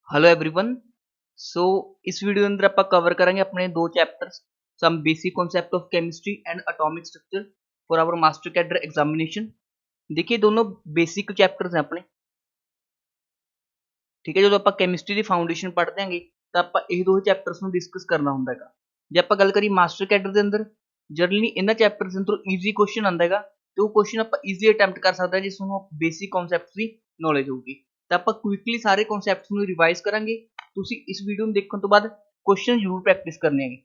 Hello everyone. सो इस video के अंदर आप कवर करेंगे अपने दो chapters, some basic concept of chemistry and atomic structure for our master cadre examination. देखिए दोनों बेसिक चैप्टर्स हैं अपने, ठीक है। जो आप केमिस्ट्री की फाउंडेशन पढ़ते हैं तो आप ਇਹ ਦੋ ਚੈਪਟਰਸ ਨੂੰ ਡਿਸਕਸ ਕਰਨਾ ਹੁੰਦਾ ਹੈਗਾ। ਜੇ ਆਪਾਂ ਗੱਲ ਕਰੀ ਮਾਸਟਰ ਕੈਡਰ ਦੇ ਅੰਦਰ, ਜਨਰਲੀ ਇਹਨਾਂ ਚੈਪਟਰਸ ਦੇ ਅੰਦਰ ਈਜ਼ੀ ਕੁਐਸਚਨ ਆਉਂਦਾ ਹੈਗਾ ਤੇ ਉਹ ਕੁਐਸਚਨ ਆਪਾਂ ਈਜ਼ੀ ਅਟੈਂਪਟ ਕਰ ਸਕਦੇ ਹਾਂ ਜਿਸ ਨੂੰ ਬੇਸਿਕ ਕਨਸੈਪਟਸ ਦੀ ਨੌਲੇਜ ਹੋਊਗੀ। ਤਾਂ ਆਪਾਂ ਕੁਇਕਲੀ ਸਾਰੇ ਕਨਸੈਪਟਸ ਨੂੰ ਰਿਵਾਈਜ਼ ਕਰਾਂਗੇ। ਤੁਸੀਂ ਇਸ ਵੀਡੀਓ ਨੂੰ ਦੇਖਣ ਤੋਂ ਬਾਅਦ ਕੁਐਸਚਨ ਜ਼ਰੂਰ ਪ੍ਰੈਕਟਿਸ ਕਰਨੇ ਹੈਗੇ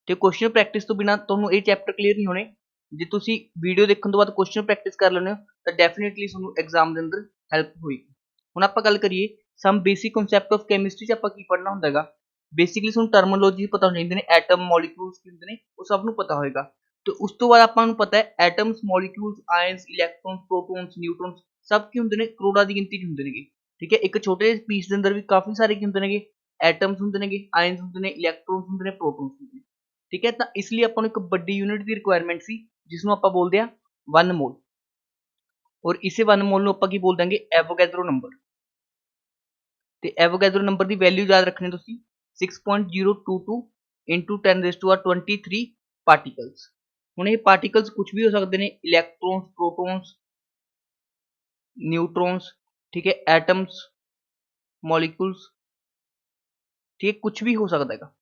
ਤੇ ਕੁਐਸਚਨ ਪ੍ਰੈਕਟਿਸ ਤੋਂ ਬਿਨਾ ਤੁਹਾਨੂੰ ਇਹ ਚੈਪਟਰ ਕਲੀਅਰ ਨਹੀਂ ਹੋਣੇ। ਜੇ ਤੁਸੀਂ ਵੀਡੀਓ ਦੇਖਣ ਤੋਂ ਬਾਅਦ ਕੁਐਸਚਨ ਪ੍ਰੈਕਟਿਸ ਕਰ ਲੈਂਦੇ ਹੋ ਤਾਂ ਡੈਫੀਨਿਟਲੀ ਤੁਹਾਨੂੰ ਐਗਜ਼ਾਮ ਦੇ ਅੰਦਰ ਹੈਲਪ ਹੋਏਗੀ। ਹੁਣ ਆਪਾਂ ਗੱਲ ਕਰੀਏ ਸਮ ਬੇਸਿਕ ਕਨਸੈਪਟ ਆਫ ਕੈਮਿਸਟਰੀ ਚ ਆਪਾਂ ਕੀ ਪੜ੍ਹਨਾ ਹੁੰਦਾ ਹੈਗਾ। ਬੇਸਿਕਲੀ ਤੁਹਾਨੂੰ ਟਰਮੋਲੋਜੀ ਪਤਾ ਹੋਣੀ ਚਾਹੀਦੀ ਨੇ, ਐਟਮ ਮੋਲੀਕਿਊਲਸ ਕੀ ਹੁੰਦੇ ਨੇ ਉਹ ਸਭ ਨੂੰ ਪਤਾ ਹੋਏਗਾ। ਤੇ ਉਸ ਤੋਂ ਬਾਅਦ ਆਪਾਂ ਨੂੰ ਪਤਾ ਹੈ atoms, molecules, ions, electrons, protons, ਨਿਊਟਰੋਨਸ ਸਭ ਕੀ ਹੁੰਦੇ ਨੇ, ਕਰੋੜਾਂ ਦੀ ਗਿਣਤੀ ਚ ਹੁੰਦੇ ਨੇਗੇ। ਠੀਕ ਹੈ, ਇੱਕ ਛੋਟੇ ਜਿਹੇ ਪੀਸ ਦੇ ਅੰਦਰ ਵੀ ਕਾਫੀ ਸਾਰੇ ਕੀ ਹੁੰਦੇ ਨੇਗੇ, ਐਟਮਸ ਹੁੰਦੇ ਨੇਗੇ, ਆਇਨਸ ਹੁੰਦੇ ਨੇ, ਇਲੈਕਟ੍ਰੋਨਸ ਹੁੰਦੇ ਨੇ, ਪ੍ਰੋਟੋਨਸ ਹੁੰਦੇ ਨੇ। ਠੀਕ ਹੈ, ਤਾਂ ਇਸ ਲਈ ਆਪਾਂ ਨੂੰ ਇੱਕ ਵੱਡੀ ਯੂਨਿਟ ਦੀ ਰਿਕੁਆਇਰਮੈਂਟ ਸੀ ਜਿਸ ਨੂੰ ਆਪਾਂ ਬੋਲਦੇ ਆ 1 ਮੋਲ। ਔਰ ਇਸੇ 1 ਮੋਲ ਨੂੰ ਆਪਾਂ ਕੀ ਬੋਲ ਦਾਂਗੇ, ਐਵੋਗੈਡਰੋ ਨੰਬਰ। ਤੇ ਐਵੋਗੈਡਰੋ ਨੰਬਰ ਦੀ ਵੈਲਿਊ ਯਾਦ ਰੱਖਣੀ ਤੁਸੀਂ 6.022 into 10⁻23 ਪਾਰਟੀਕਲਸ। ਹੁਣ ਇਹ ਪਾਰਟੀਕਲਸ ਕੁਝ ਵੀ ਹੋ ਸਕਦੇ ਨੇ, ਇਲੈਕਟ੍ਰੋਨਸ, ਪ੍ਰੋਟੋਨਸ, ਨਿਊਟਰੋਨਸ, ਠੀਕ ਹੈ, ਐਟਮਸ, ਮੋਲੀਕੂਲਸ, ਠੀਕ ਹੈ, ਕੁਝ ਵੀ ਹੋ ਸਕਦਾ ਹੈਗਾ।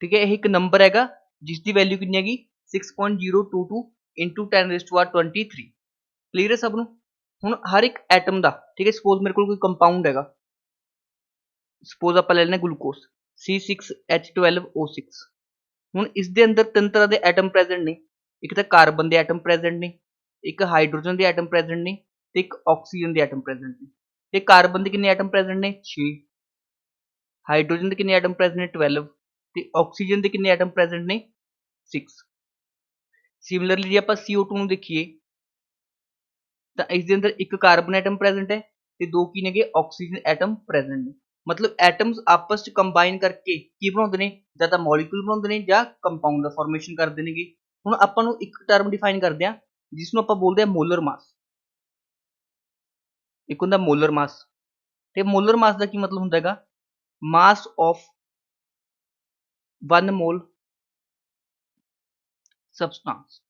ਠੀਕ ਹੈ, ਇਹ ਇੱਕ ਨੰਬਰ ਹੈਗਾ ਜਿਸ ਦੀ ਵੈਲਿਊ ਕਿੰਨੀ ਹੈਗੀ 6.022 into 10⁻23। ਕਲੀਅਰ ਹੈ ਸਭ ਨੂੰ। ਹੁਣ ਹਰ ਇੱਕ ਐਟਮ ਦਾ, ਠੀਕ ਹੈ, ਸਪੋਜ਼ ਮੇਰੇ ਕੋਲ ਕੋਈ ਕੰਪਾਊਂਡ ਹੈਗਾ, ਸਪੋਜ਼ ਆਪਾਂ ਲੈ ਲੈਣੇ ਗਲੂਕੋਸ C6H12O6। ਹੁਣ ਇਸ ਦੇ ਅੰਦਰ ਤਿੰਨ ਤਰ੍ਹਾਂ ਦੇ ਐਟਮ ਪ੍ਰੈਜ਼ੈਂਟ ਨੇ। ਇੱਕ ਤਾਂ ਕਾਰਬਨ ਦੇ ਐਟਮ ਪ੍ਰੈਜ਼ੈਂਟ ਨੇ, ਇੱਕ ਹਾਈਡਰੋਜਨ ਦੇ ਐਟਮ ਪ੍ਰੈਜ਼ੈਂਟ ਨੇ ਤੇ ਇੱਕ ਆਕਸੀਜਨ ਦੇ ਐਟਮ ਪ੍ਰੈਜ਼ੈਂਟ ਨੇ। ਤੇ ਕਾਰਬਨ ਦੇ ਕਿੰਨੇ ਐਟਮ ਪ੍ਰੈਜ਼ੈਂਟ ਨੇ 6, ਹਾਈਡਰੋਜਨ ਦੇ ਕਿੰਨੇ ਐਟਮ ਪ੍ਰੈਜ਼ੈਂਟ ਨੇ 12 ਤੇ ਆਕਸੀਜਨ ਦੇ ਕਿੰਨੇ ਐਟਮ ਪ੍ਰੈਜ਼ੈਂਟ ਨੇ 6। ਸਿਮਿਲਰਲੀ ਜੇ ਆਪਾਂ CO2 ਨੂੰ ਦੇਖੀਏ ਤਾਂ ਇਸ ਦੇ ਅੰਦਰ ਇੱਕ ਕਾਰਬਨ ਐਟਮ ਪ੍ਰੈਜ਼ੈਂਟ ਹੈ ਤੇ ਦੋ ਕੀ ਨੇਗੇ, ਆਕਸੀਜਨ ਐਟਮ ਪ੍ਰੈਜ਼ੈਂਟ ਨੇ। ਮਤਲਬ ਐਟਮਸ ਆਪਸ ਚ ਕੰਬਾਈਨ ਕਰਕੇ ਕੀ ਬਣਾਉਂਦੇ ਨੇ, ਜਾਂ ਤਾਂ ਮੋਲੀਕੂਲ ਬਣਾਉਂਦੇ ਨੇ ਜਾਂ ਕੰਪਾਊਂਡ ਦਾ ਫਾਰਮੇਸ਼ਨ ਕਰਦੇ ਨੇਗੇ। ਹੁਣ ਆਪਾਂ ਨੂੰ ਇੱਕ ਟਰਮ ਡਿਫਾਈਨ ਕਰਦੇ ਆ ਜਿਸ ਨੂੰ ਆਪਾਂ ਬੋਲਦੇ ਆ ਮੋਲਰ ਮਾਸ। ਇੱਕ ਹੁੰਦਾ ਮੋਲਰ ਮਾਸ, ਤੇ ਮੋਲਰ ਮਾਸ ਦਾ ਕੀ ਮਤਲਬ ਹੁੰਦਾ ਹੈਗਾ, ਮਾਸ ਆਫ 1 ਮੋਲ ਸਬਸਟੈਂਸ,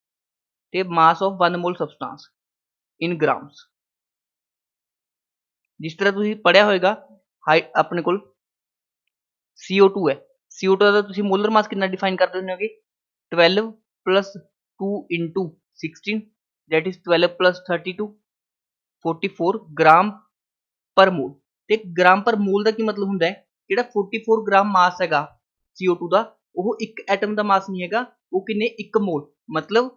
ਤੇ mass of 1 mall substance in grams. ਜਿਸ ਤਰ੍ਹਾਂ ਤੁਸੀਂ ਪੜਿਆ ਹੋਏਗਾ ਆਪਣੇ ਕੋਲ CO2 ਹੈ, CO2 ਦਾ ਤੁਸੀਂ ਮੋਲਰ ਮਾਸ ਕਿੰਨਾ ਡਿਫਾਈਨ ਕਰਦੇ ਹੁੰਦੇ ਹੋਗੇ, 12 plus 2 into 16 that is 12 plus 32 44 gram ਪਰ ਮੋਲ। ਤੇ ਗ੍ਰਾਮ ਪਰ ਮੋਲ ਦਾ ਕੀ ਮਤਲਬ ਹੁੰਦਾ ਹੈ, ਜਿਹੜਾ 44 ਗ੍ਰਾਮ ਮਾਸ ਹੈਗਾ CO2 ਦਾ, ਉਹ ਇੱਕ ਐਟਮ ਦਾ ਮਾਸ ਨਹੀਂ ਹੈਗਾ, ਉਹ ਕਿੰਨੇ, ਇੱਕ ਮੋਲ। ਮਤਲਬ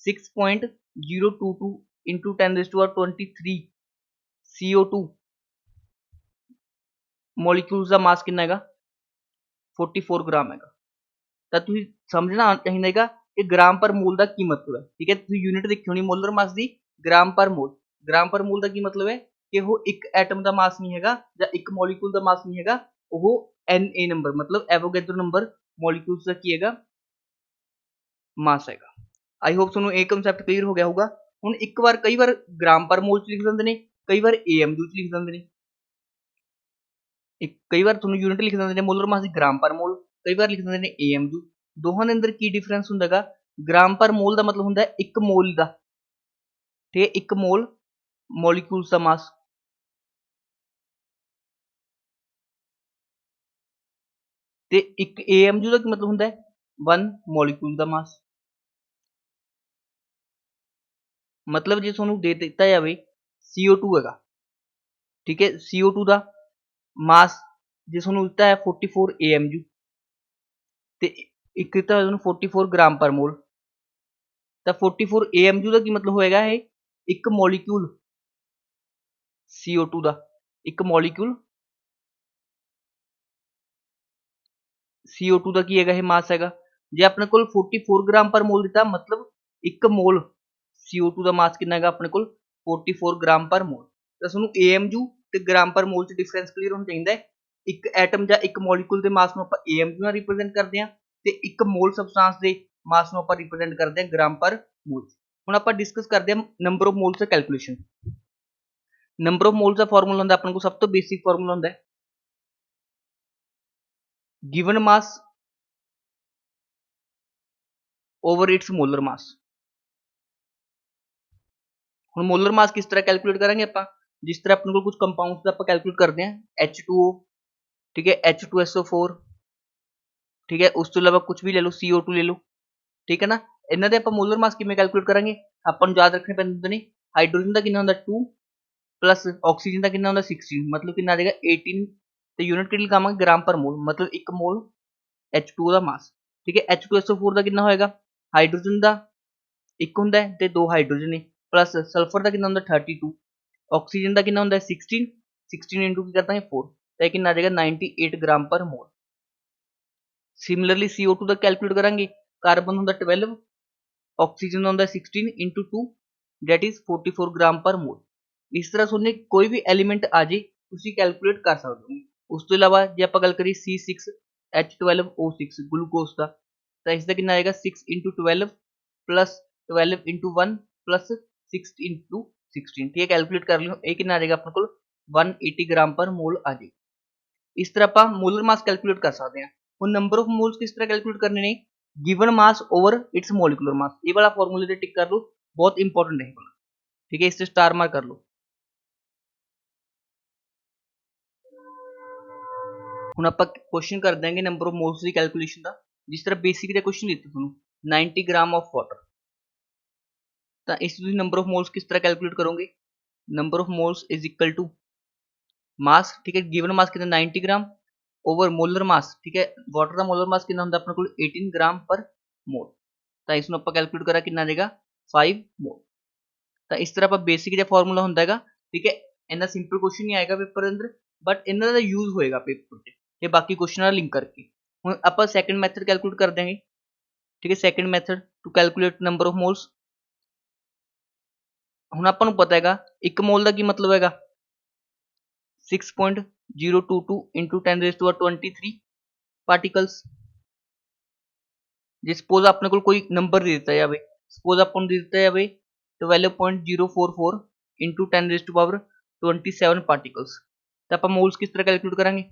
6.022 into 10⁻23 CO2 ਮੋਲੀਕਿਊਲਸ ਦਾ ਮਾਸ ਕਿੰਨਾ ਹੈਗਾ 44 ਗ੍ਰਾਮ ਹੈਗਾ। ਤਾਂ ਤੁਸੀਂ ਸਮਝਣਾ ਚਾਹੀਦਾ ਹੈਗਾ ਕਿ ਗ੍ਰਾਮ ਪਰ ਮੋਲ ਦਾ ਕੀ ਮਤਲਬ ਹੈ। ਠੀਕ ਹੈ, ਤੁਸੀਂ ਯੂਨਿਟ ਦੇਖੀ ਹੋਣੀ ਮੋਲਰ ਮਾਸ ਦੀ, ਗ੍ਰਾਮ ਪਰ ਮੋਲ। ਗ੍ਰਾਮ ਪਰ ਮੋਲ ਦਾ ਕੀ ਮਤਲਬ ਹੈ ਕਿ ਉਹ ਇੱਕ ਐਟਮ ਦਾ ਮਾਸ ਨਹੀਂ ਹੈਗਾ ਜਾਂ ਇੱਕ ਮੋਲੀਕੂਲ ਦਾ ਮਾਸ ਨਹੀਂ ਹੈਗਾ, ਉਹ Na ਨੰਬਰ ਮਤਲਬ ਐਵੋਗੈਡਰੋ ਨੰਬਰ ਮੋਲੀਕੂਲਸ ਦਾ ਕੀ ਹੈਗਾ, ਮਾਸ ਹੈਗਾ। ਆਈ ਹੋਪ ਤੁਹਾਨੂੰ ਇਹ ਕਨਸੈਪਟ ਕਲੀਅਰ ਹੋ ਗਿਆ ਹੋਊਗਾ। ਹੁਣ ਇੱਕ ਵਾਰ ਕਈ ਵਾਰ ਗ੍ਰਾਮ ਪਰ ਮੋਲ ਚ ਲਿਖ ਦਿੰਦੇ ਨੇ, ਕਈ ਵਾਰ AMU ਚ ਲਿਖ ਦਿੰਦੇ ਨੇ। ਕਈ ਵਾਰ ਤੁਹਾਨੂੰ ਯੂਨਿਟ ਲਿਖ ਦਿੰਦੇ ਨੇ ਮੋਲਰ ਮਾਸ ਦੀ ਗ੍ਰਾਮ ਪਰ ਮੋਲ, ਕਈ ਵਾਰ ਲਿਖ ਦਿੰਦੇ ਨੇ AMU। ਦੋਹਾਂ ਦੇ ਅੰਦਰ ਕੀ ਡਿਫਰੈਂਸ ਹੁੰਦਾ ਹੈਗਾ, ਗ੍ਰਾਮ ਪਰ ਮੋਲ ਦਾ ਮਤਲਬ ਹੁੰਦਾ ਹੈ ਇੱਕ ਮੋਲ ਦਾ, ਤੇ ਇੱਕ ਮੋਲ ਮੋਲੀਕੂਲਸ ਦਾ ਮਾਸ। ਤੇ ਇੱਕ AMU ਦਾ ਕੀ ਮਤਲਬ ਹੁੰਦਾ ਹੈ 1 ਮੋਲੀਕੂਲ ਦਾ ਮਾਸ। ਮਤਲਬ ਜੇ ਤੁਹਾਨੂੰ ਦੇ ਦਿੱਤਾ ਜਾਵੇ CO2 ਹੈਗਾ, ਠੀਕ ਹੈ, CO2 ਦਾ ਮਾਸ ਜੇ ਤੁਹਾਨੂੰ ਦਿੱਤਾ ਹੈ 44 AMU ਤੇ ਇੱਕ ਦਿੱਤਾ ਹੋਇਆ ਤੁਹਾਨੂੰ 44 ਗ੍ਰਾਮ ਪਰ ਮੋਲ, ਤਾਂ 44 AMU ਦਾ ਕੀ ਮਤਲਬ ਹੋਏਗਾ, ਇਹ ਇੱਕ ਮੋਲੀਕੂਲ CO2 ਦਾ, ਇੱਕ ਮੋਲੀਕੂਲ CO2 ਦਾ ਕੀ ਹੈਗਾ, ਇਹ ਮਾਸ ਹੈਗਾ। ਜੇ ਆਪਣੇ ਕੋਲ 44 ਗ੍ਰਾਮ ਪਰ ਮੋਲ ਦਿੱਤਾ, ਮਤਲਬ ਇੱਕ ਮੋਲ CO2 ਦਾ ਮਾਸ ਕਿੰਨਾ ਹੈਗਾ ਆਪਣੇ ਕੋਲ 44 ਗ੍ਰਾਮ ਪਰ ਮੋਲ। ਤਾਂ ਤੁਹਾਨੂੰ AMU ਤੇ ਗ੍ਰਾਮ ਪਰ ਮੋਲ ਚ ਡਿਫਰੈਂਸ ਕਲੀਅਰ ਹੋਣਾ ਚਾਹੀਦਾ ਹੈ। ਇੱਕ ਐਟਮ ਜਾਂ ਇੱਕ ਮੋਲੀਕੂਲ ਦੇ ਮਾਸ ਨੂੰ ਆਪਾਂ AMU ਨਾਲ ਰਿਪਰੈਜ਼ੈਂਟ ਕਰਦੇ ਹਾਂ ਤੇ ਇੱਕ ਮੋਲ ਸਬਸਟੈਂਸ ਦੇ ਮਾਸ ਨੂੰ ਆਪਾਂ ਰਿਪਰੈਜ਼ੈਂਟ ਕਰਦੇ ਹਾਂ ਗ੍ਰਾਮ ਪਰ ਮੋਲ। ਹੁਣ ਆਪਾਂ ਡਿਸਕਸ ਕਰਦੇ ਹਾਂ number of moles the calculation. Number of moles the formula ਹੁੰਦਾ ਆਪਣੇ ਕੋਲ, ਸਭ ਤੋਂ ਬੇਸਿਕ ਫਾਰਮੂਲਾ ਹੁੰਦਾ ਹੈ given mass over it's molar mass. ਹੁਣ ਮੋਲਰ ਮਾਸ ਕਿਸ ਤਰ੍ਹਾਂ ਕੈਲਕੂਲੇਟ ਕਰਾਂਗੇ ਆਪਾਂ, ਜਿਸ ਤਰ੍ਹਾਂ ਆਪਣੇ ਕੋਲ ਕੁਝ ਕੰਪਾਊਂਡਸ ਦਾ ਆਪਾਂ ਕੈਲਕੂਲੇਟ ਕਰਦੇ ਹਾਂ H2O, ਠੀਕ ਹੈ, H2SO4, ਠੀਕ ਹੈ, ਉਸ ਤੋਂ ਇਲਾਵਾ ਕੁਝ ਵੀ ਲੈ ਲਓ, CO2 ਲੈ ਲਓ, ਠੀਕ ਹੈ ਨਾ। ਇਹਨਾਂ ਦੇ ਆਪਾਂ ਮੋਲਰ ਮਾਸ ਕਿਵੇਂ ਕੈਲਕੂਲੇਟ ਕਰਾਂਗੇ, ਆਪਾਂ ਨੂੰ ਯਾਦ ਰੱਖਣੇ ਪੈਂਦੇ ਨੇ। ਹਾਈਡਰੋਜਨ ਦਾ ਕਿੰਨਾ ਹੁੰਦਾ 2 ਪਲੱਸ ਆਕਸੀਜਨ ਦਾ ਕਿੰਨਾ ਹੁੰਦਾ 16, ਮਤਲਬ ਕਿੰਨਾ ਆ ਜਾਏਗਾ 18, ਤੇ ਯੂਨਿਟ ਕਿਹੜੀ ਲਗਾਵਾਂਗੇ ਗ੍ਰਾਮ ਪਰ ਮੋਲ, ਮਤਲਬ 1 ਮੋਲ H2O ਦਾ ਮਾਸ, ਠੀਕ ਹੈ। H2SO4 ਦਾ ਕਿੰਨਾ ਹੋਏਗਾ, ਹਾਈਡਰੋਜਨ ਦਾ 1 ਹੁੰਦਾ ਹੈ ਤੇ 2 ਹਾਈਡਰੋਜਨ ਨੇ, प्लस सल्फर का कितना होंगे 32, ऑक्सीजन का कितना होंगे 16, 16 इंटू की करते हैं 4, तो यह कितना आ जाएगा 98 ग्राम पर मोल। सिमिलरली CO2 का कैलकुलेट करेंगे, कार्बन होंगे 12, ऑक्सीजन होंगे 16 इंटू 2, दैट इज 44 ग्राम पर मोल। इस तरह सुनने कोई भी एलिमेंट आ जाए तुसी कैलकुलेट कर सकते हो। उस तो इलावा जे आप गल करिए C6H12O6 ग्लूकोज का, तो इसका कितना आएगा 6 into 12 plus 12 into 1 plus 6 into 16, ठीक है, कैलकुलेट कर लियो, ये कितना आ जाएगा अपने को 180 ग्राम पर मोल आ जाएगा। इस तरह आप मोलर मास कैलकुलेट कर सकते हैं। और नंबर ऑफ मोल्स किस तरह कैलकुलेट करने ने, given mass over it's molecular mass, ये वाला फॉर्मूले पे टिक कर लो, बहुत इंपॉर्टेंट है, ठीक है, इससे स्टार मार्क कर लो। ਹੁਣ ਆਪਾਂ क्वेश्चन कर देंगे नंबर ऑफ मोल्स की कैलकुलेशन का, जिस तरह बेसिक का क्वेश्चन ਦਿੱਤੇ ਤੁਹਾਨੂੰ 90 ग्राम ऑफ वाटर, तो इस नंबर ऑफ मोल्स किस तरह कैलकुलेट करोगे, number of moles is equal to mass, ठीक है, गिवन मास कितना 90 ग्राम ओवर मोलर मास, ठीक है, वाटर का मोलर मास कितना होता है अपने को 18 ग्राम पर मोल, तो इसमें आप कैलकुलेट करा कितना देगा 5 मोल। तो इस तरह आप बेसिक जो फॉर्मूला होता है, ठीक है, इन्ना सिंपल क्वेश्चन नहीं आएगा पेपर के अंदर, बट इन्ना का यूज होएगा पेपर से बाकी क्वेश्चन लिंक करके। हम आप सैकेंड मैथड कैलकुलेट कर देंगे, ठीक है, second method to calculate number of moles. ਹੁਣ ਆਪਾਂ ਨੂੰ ਪਤਾ ਹੈਗਾ 1 ਮੋਲ ਦਾ ਕੀ ਮਤਲਬ ਹੈਗਾ 6.022 into 10⁻23 ਪਾਰਟੀਕਲਸ। ਜੇ ਸਪੋਜ਼ ਆਪਣੇ ਕੋਲ ਕੋਈ ਨੰਬਰ ਦੇ ਦਿੱਤਾ ਜਾਵੇ, ਸਪੋਜ਼ ਆਪਾਂ ਨੂੰ ਦੇ ਦਿੱਤਾ ਜਾਵੇ 12.044 into 10⁻27 ਪਾਰਟੀਕਲਸ, ਤਾਂ ਆਪਾਂ ਮੋਲਸ ਕਿਸ ਤਰ੍ਹਾਂ ਕੈਲਕੂਲੇਟ ਕਰਾਂਗੇ,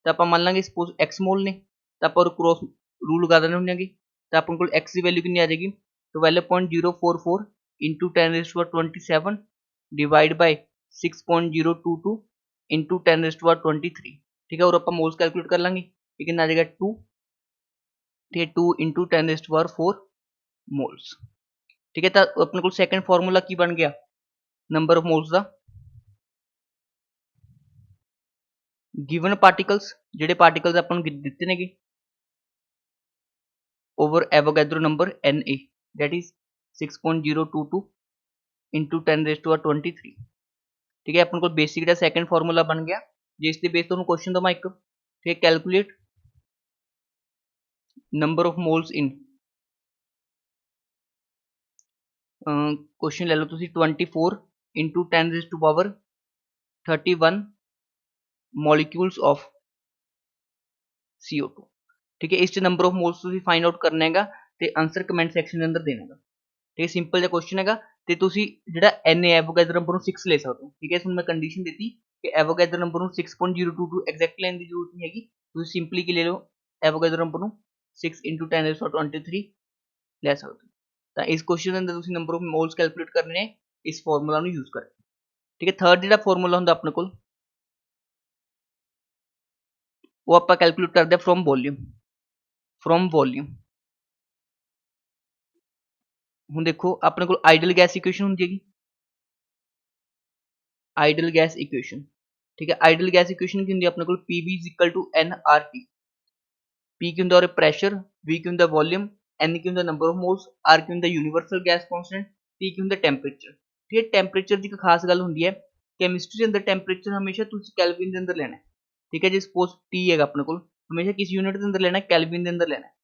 ਤਾਂ ਆਪਾਂ ਮੰਨ ਲਾਂਗੇ ਸਪੋਜ਼ x ਮੋਲ ਨੇ, ਤਾਂ ਆਪਾਂ ਕ੍ਰੋਸ ਰੂਲ ਲਗਾ ਦੇਣੇ ਹੁੰਦੇ ਹੈਗੇ, ਤਾਂ ਆਪਣੇ ਕੋਲ x ਦੀ ਵੈਲਿਊ ਕਿੰਨੀ ਆ ਜਾਏਗੀ 12.044 into 10⁻27 डिवाइड बाय 6.022 into 10⁻23, ठीक है, और आप मोल्स कैलकुलेट कर लेंगे, ये कितना आ जाएगा 2, ठीक है, 2 into 10⁻4 मोल्स, ठीक है। तो अपने को सेकंड फॉर्मूला की बन गया नंबर ऑफ मोल्स का, गिवन पार्टिकल्स जेडे पार्टिकल्स अपन दिते ने over Avogadro number Na, that is 6.022 into 10⁻23, ठीक है। अपन को बेसिक का सेकंड फॉर्मूला बन गया, जिस पे बेस तो क्वेश्चन दवा एक, ठीक है, calculate number of moles in, question ले लो तुसी 24 into 10⁻31 मॉलिक्यूल्स ऑफ CO2, ठीक है। इस नंबर ऑफ मोल्स तुसी फाइंड आउट करना है ते आंसर कमेंट सैक्शन के अंदर देना है, ठीक है, सिंपल जिहा क्वेश्चन है ते तुसी जिहड़ा Na एवोगैड्रो नंबर 6 ले सकते हो, ठीक है। इसमें मैं कंडीशन देती कि एवोगैड्रो नंबर 6.022 एग्जैक्ट लाइन की जरूरत नहीं हैगी, तुसी सिंपली की ले लो एवोगैड्रो नंबर 6 into 10⁻23 ले सकते हो। तो इस क्वेश्चन के अंदर तुसी नंबर ऑफ मोल्स कैलकुलेट करने इस फॉर्मूला यूज कर, ठीक है। थर्ड जिहड़ा फॉर्मूला हुंदा अपने कोल वो आप कैलकुलेट करते हैं फ्रॉम वॉल्यूम। ਹੁਣ देखो अपने को आइडल गैस इक्वेशन होंगी है आइडल गैस इक्वेशन, ठीक है। आइडल गैस इक्वेशन की होंगी अपने को PV is equal to nRT, P की होंगे प्रेशर, V की होंगे वॉल्यूम, N की होंगे नंबर ऑफ मोल्स, R की होंगे यूनिवर्सल गैस कांस्टेंट, T की होंगे टेंपरेचर, ठीक है। टेंपरेचर की खास गल होंगी है केमिस्ट्री के अंदर टेंपरेचर हमेशा तुम कैल्विन के अंदर लेना है, ठीक है। जो सपोज T है अपने को हमेशा किस यूनिट के अंदर लेना है, कैल्विन के अंदर लेना है,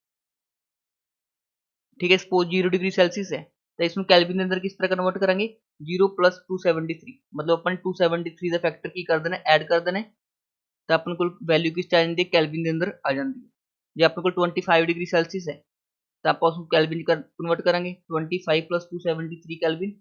ठीक है। सपोज 0 डिग्री सेल्सियस है तो इसमें कैल्विन के अंदर किस तरह कन्वर्ट करेंगे 0 + 273, मतलब अपन 273 का फैक्टर की कर देना ऐड कर देना, तो अपने को वैल्यू किस आ जाती है कैल्विन के अंदर आ जाती है। जो अपने को 25 डिग्री सेल्सियस है तो आप उसको कैल्विन कन्वर्ट करेंगे 25 + 273 कैल्विन,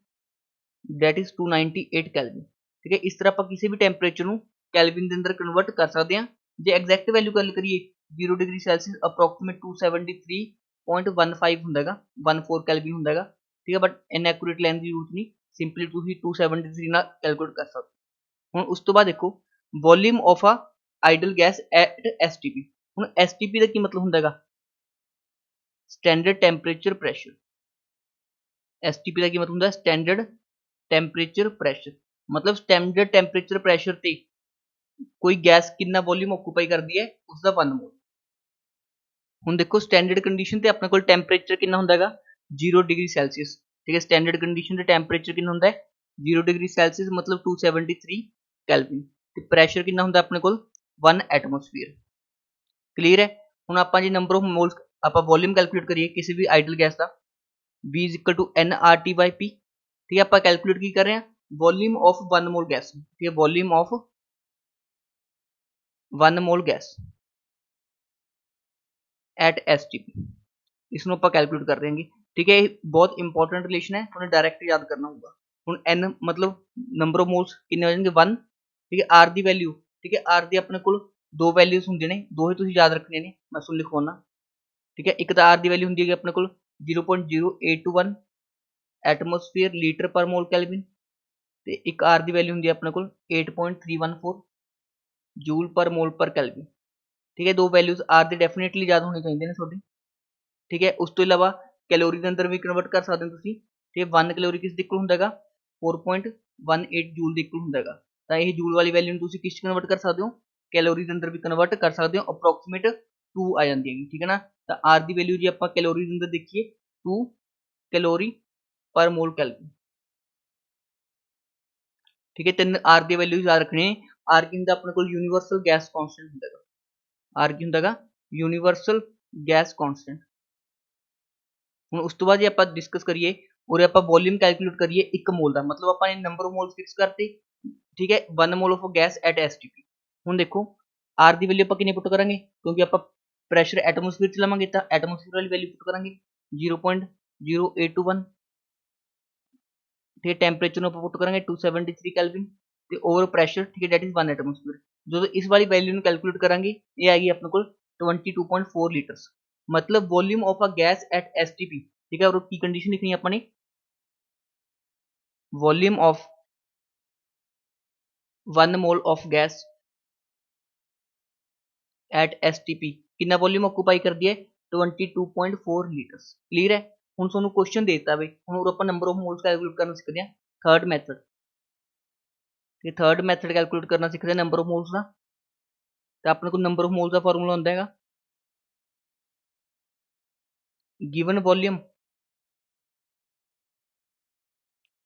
दैट इज 298 कैल्विन, ठीक है। इस तरह आप किसी भी टेंपरेचर को कैल्विन के अंदर कन्वर्ट कर सकते हैं। जो एग्जैक्ट वैल्यू गल करिए 0 ਡਿਗਰੀ ਸੈਲਸੀਅਸ ਅਪਰੋਕਸੀਮੇਟ 273.15 ਹੁੰਦਾ ਹੈਗਾ 14 ਕੈਲਵਿਨ ਹੁੰਦਾ ਹੈਗਾ, ਠੀਕ ਹੈ। ਬਟ ਇੰਨਾ ਐਕੂਰੇਟ ਲੈਣ ਦੀ ਜ਼ਰੂਰਤ ਨਹੀਂ, ਸਿੰਪਲੀ ਤੁਸੀਂ 273 ਨਾਲ ਕੈਲਕੂਲੇਟ ਕਰ ਸਕਦੇ ਹੋ। ਹੁਣ ਉਸ ਤੋਂ ਬਾਅਦ ਦੇਖੋ volume of a ideal gas at STP। ਹੁਣ STP ਦਾ ਕੀ ਮਤਲਬ ਹੁੰਦਾ ਹੈਗਾ, ਸਟੈਂਡਰਡ ਟੈਂਪਰੇਚਰ ਪ੍ਰੈਸ਼ਰ। STP ਦਾ ਕੀ ਮਤਲਬ ਹੁੰਦਾ, ਸਟੈਂਡਰਡ ਟੈਂਪਰੇਚਰ ਪ੍ਰੈਸ਼ਰ, ਮਤਲਬ ਸਟੈਂਡਰਡ ਟੈਂਪਰੇਚਰ ਪ੍ਰੈਸ਼ਰ ਤੇ ਕੋਈ ਗੈਸ ਕਿੰਨਾ ਵੋਲਿਊਮ ਆਕੂਪਾਈ ਕਰਦੀ ਹੈ ਉਸਦਾ 1 ਮੋਲ। ਹੁਣ ਦੇਖੋ ਸਟੈਂਡਰਡ ਕੰਡੀਸ਼ਨ ਤੇ ਆਪਣੇ ਕੋਲ ਟੈਂਪਰੇਚਰ ਕਿੰਨਾ ਹੁੰਦਾ ਹੈਗਾ 0 ਡਿਗਰੀ ਸੈਲਸੀਅਸ, ਠੀਕ ਹੈ। ਸਟੈਂਡਰਡ ਕੰਡੀਸ਼ਨ ਤੇ ਟੈਂਪਰੇਚਰ ਕਿੰਨਾ ਹੁੰਦਾ ਹੈ 0 ਡਿਗਰੀ ਸੈਲਸੀਅਸ ਮਤਲਬ 273 ਕੈਲਵਿਨ, ਤੇ ਪ੍ਰੈਸ਼ਰ ਕਿੰਨਾ ਹੁੰਦਾ ਆਪਣੇ ਕੋਲ 1 ਐਟਮੋਸਫੀਅਰ। ਕਲੀਅਰ ਹੈ। ਹੁਣ ਆਪਾਂ ਜੇ ਨੰਬਰ ਆਫ ਮੋਲਸ ਆਪਾਂ ਵੋਲਿਊਮ ਕੈਲਕੂਲੇਟ ਕਰੀਏ ਕਿਸੇ ਵੀ ਆਈਡਲ ਗੈਸ ਦਾ, V = nRT/P, ਠੀਕ ਹੈ। ਆਪਾਂ ਕੈਲਕੂਲੇਟ ਕੀ ਕਰ ਰਹੇ ਹਾਂ, ਵੋਲਿਊਮ ਆਫ 1 ਮੋਲ ਗੈਸ, ਠੀਕ ਹੈ। Volume of 1 mall gas at STP, ਇਸ ਨੂੰ ਆਪਾਂ ਕੈਲਕੂਲੇਟ ਕਰ ਰਹੇ ਹਾਂਗੇ, ਠੀਕ ਹੈ। ਇਹ ਬਹੁਤ ਇੰਪੋਰਟੈਂਟ ਰਿਲੇਸ਼ਨ ਹੈ, ਤੁਹਾਨੂੰ ਡਾਇਰੈਕਟ ਯਾਦ ਕਰਨਾ ਹੋਊਗਾ। ਹੁਣ n ਮਤਲਬ ਨੰਬਰ ਆਫ ਮੋਲਸ ਕਿੰਨੇ ਹੋ ਜਾਣਗੇ 1, ਠੀਕ ਹੈ। R ਦੀ ਵੈਲਿਊ, ਠੀਕ ਹੈ, R ਦੀ ਆਪਣੇ ਕੋਲ ਦੋ ਵੈਲਿਊਜ਼ ਹੁੰਦੇ ਨੇ, ਦੋ ਹੀ ਤੁਸੀਂ ਯਾਦ ਰੱਖਣੇ ਨੇ, ਮੈਂ ਤੁਹਾਨੂੰ ਲਿਖਵਾਉਣਾ, ਠੀਕ ਹੈ। ਇੱਕ ਤਾਂ R ਦੀ ਵੈਲਿਊ ਹੁੰਦੀ ਹੈ ਆਪਣੇ ਕੋਲ 0.0821 ਐਟਮੋਸਫੀਅਰ ਲੀਟਰ ਪਰ ਮੋਲ ਕੈਲਵਿਨ, ਤੇ ਇੱਕ R ਦੀ ਵੈਲਿਊ ਹੁੰਦੀ ਹੈ ਆਪਣੇ ਕੋਲ 8.314 ਜੂਲ ਪਰ ਮੋਲ ਪਰ ਕੈਲਵਿਨ, ਠੀਕ ਹੈ। ਦੋ ਵੈਲਿਊਜ਼ R ਦੇ ਡੈਫੀਨੇਟਲੀ ਯਾਦ ਹੋਣੇ ਚਾਹੀਦੇ ਨੇ ਤੁਹਾਡੇ, ਠੀਕ ਹੈ। ਉਸ ਤੋਂ ਇਲਾਵਾ ਕੈਲੋਰੀ ਦੇ ਅੰਦਰ ਵੀ ਕਨਵਰਟ ਕਰ ਸਕਦੇ ਹੋ ਤੁਸੀਂ, ਤੇ 1 ਕੈਲੋਰੀ ਕਿਸ ਦੇ ਇਕੁਅਲ ਹੁੰਦਾ ਹੈਗਾ 4.18 ਜੂਲ ਦੇ ਇਕੁਅਲ ਹੁੰਦਾ ਹੈਗਾ। ਤਾਂ ਇਹ ਜੂਲ ਵਾਲੀ ਵੈਲਿਊ ਨੂੰ ਤੁਸੀਂ ਕਿਸ 'ਚ ਕਨਵਰਟ ਕਰ ਸਕਦੇ ਹੋ, ਕੈਲੋਰੀ ਦੇ ਅੰਦਰ ਵੀ ਕਨਵਰਟ ਕਰ ਸਕਦੇ ਹੋ, ਅਪਰੋਕਸੀਮੇਟ 2 ਆ ਜਾਂਦੀ ਹੈਗੀ, ਠੀਕ ਹੈ ਨਾ। ਤਾਂ R ਦੀ ਵੈਲਿਊ ਜੇ ਆਪਾਂ ਕੈਲੋਰੀ ਦੇ ਅੰਦਰ ਦੇਖੀਏ 2 ਕੈਲੋਰੀ ਪਰ ਮੋਲ ਕੈਲਵਿਨ, ਠੀਕ ਹੈ। ਤਿੰਨ R ਦੀ ਵੈਲਿਊ ਯਾਦ ਰੱਖਣੀ ਹੈ। R ਕੀ ਹੁੰਦਾ ਆਪਣੇ ਕੋਲ ਯੂਨੀਵਰਸਲ ਗੈਸ ਕੌਨਸਟੈਂਟ ਹੁੰਦਾ ਹੈਗਾ, R ਕੀ ਹੁੰਦਾ ਹੈਗਾ ਯੂਨੀਵਰਸਲ ਗੈਸ ਕੌਨਸਟੈਂਟ। ਹੁਣ ਉਸ ਤੋਂ ਬਾਅਦ ਜੇ ਆਪਾਂ ਡਿਸਕਸ ਕਰੀਏ ਔਰ ਆਪਾਂ ਵੋਲਿਊਮ ਕੈਲਕੂਲੇਟ ਕਰੀਏ 1 ਮੋਲ ਦਾ, ਮਤਲਬ ਆਪਾਂ ਨੇ ਨੰਬਰ ਆਫ ਮੋਲਸ ਫਿਕਸ ਕਰਤੇ, ਠੀਕ ਹੈ। 1 mole of gas at STP। ਹੁਣ ਦੇਖੋ R ਦੀ ਵੈਲਿਊ ਆਪਾਂ ਕਿੰਨੀ ਪੁੱਟ ਕਰਾਂਗੇ, ਕਿਉਂਕਿ ਆਪਾਂ ਪ੍ਰੈਸ਼ਰ ਐਟਮੋਸਫੀਅਰ 'ਚ ਲਵਾਂਗੇ ਤਾਂ ਐਟਮੋਸਫੀਅਰ ਵਾਲੀ ਵੈਲਿਊ ਪੁੱਟ ਕਰਾਂਗੇ 0.0821, ਠੀਕ ਹੈ। ਟੈਂਪਰੇਚਰ ਨੂੰ ਆਪਾਂ ਪੁੱਟ ਕਰਾਂਗੇ 273 ਕੈਲਵਿਨ, ਤੇ ਓਵਰ ਪ੍ਰੈਸ਼ਰ, ਠੀਕ ਹੈ, ਡੈਟ ਇਜ਼ 1 ਐਟਮੋਸਫੀਅਰ। ਜਦੋਂ ਇਸ ਵਾਲੀ ਵੈਲਿਊ ਨੂੰ ਕੈਲਕੂਲੇਟ ਕਰਾਂਗੇ ਇਹ ਆਏਗੀ ਆਪਣੇ ਕੋਲ 22.4 ਲੀਟਰਸ, ਮਤਲਬ volume of a gas at STP, ਠੀਕ ਹੈ। ਔਰ ਕੀ ਕੰਡੀਸ਼ਨ ਲਿਖਣੀ ਆਪਾਂ ਨੇ, volume of 1 mole of gas at STP ਕਿੰਨਾ ਵੋਲਿਊਮ ਆਕੂਪਾਈ ਕਰਦੀ ਹੈ 22.4 ਲੀਟਰਸ। ਕਲੀਅਰ ਹੈ। ਹੁਣ ਤੁਹਾਨੂੰ ਕੁਐਸਚਨ ਦੇ ਦਿੱਤਾ ਵੇ, ਹੁਣ ਆਪਾਂ ਨੰਬਰ ਆਫ ਮੋਲਸ ਕੈਲਕੂਲੇਟ ਕਰਨਾ ਸਿੱਖਦੇ ਹਾਂ ਥਰਡ ਮੈਥਡ, ਤੇ ਥਰਡ ਮੈਥਡ ਕੈਲਕੂਲੇਟ ਕਰਨਾ ਸਿੱਖਦੇ ਨੰਬਰ ਆਫ ਮੋਲਸ ਦਾ। ਤਾਂ ਆਪਣੇ ਕੋਲ number of moles the formula ਹੁੰਦਾ ਹੈਗਾ ਗਿਵਨ ਵੋਲਿਊਮ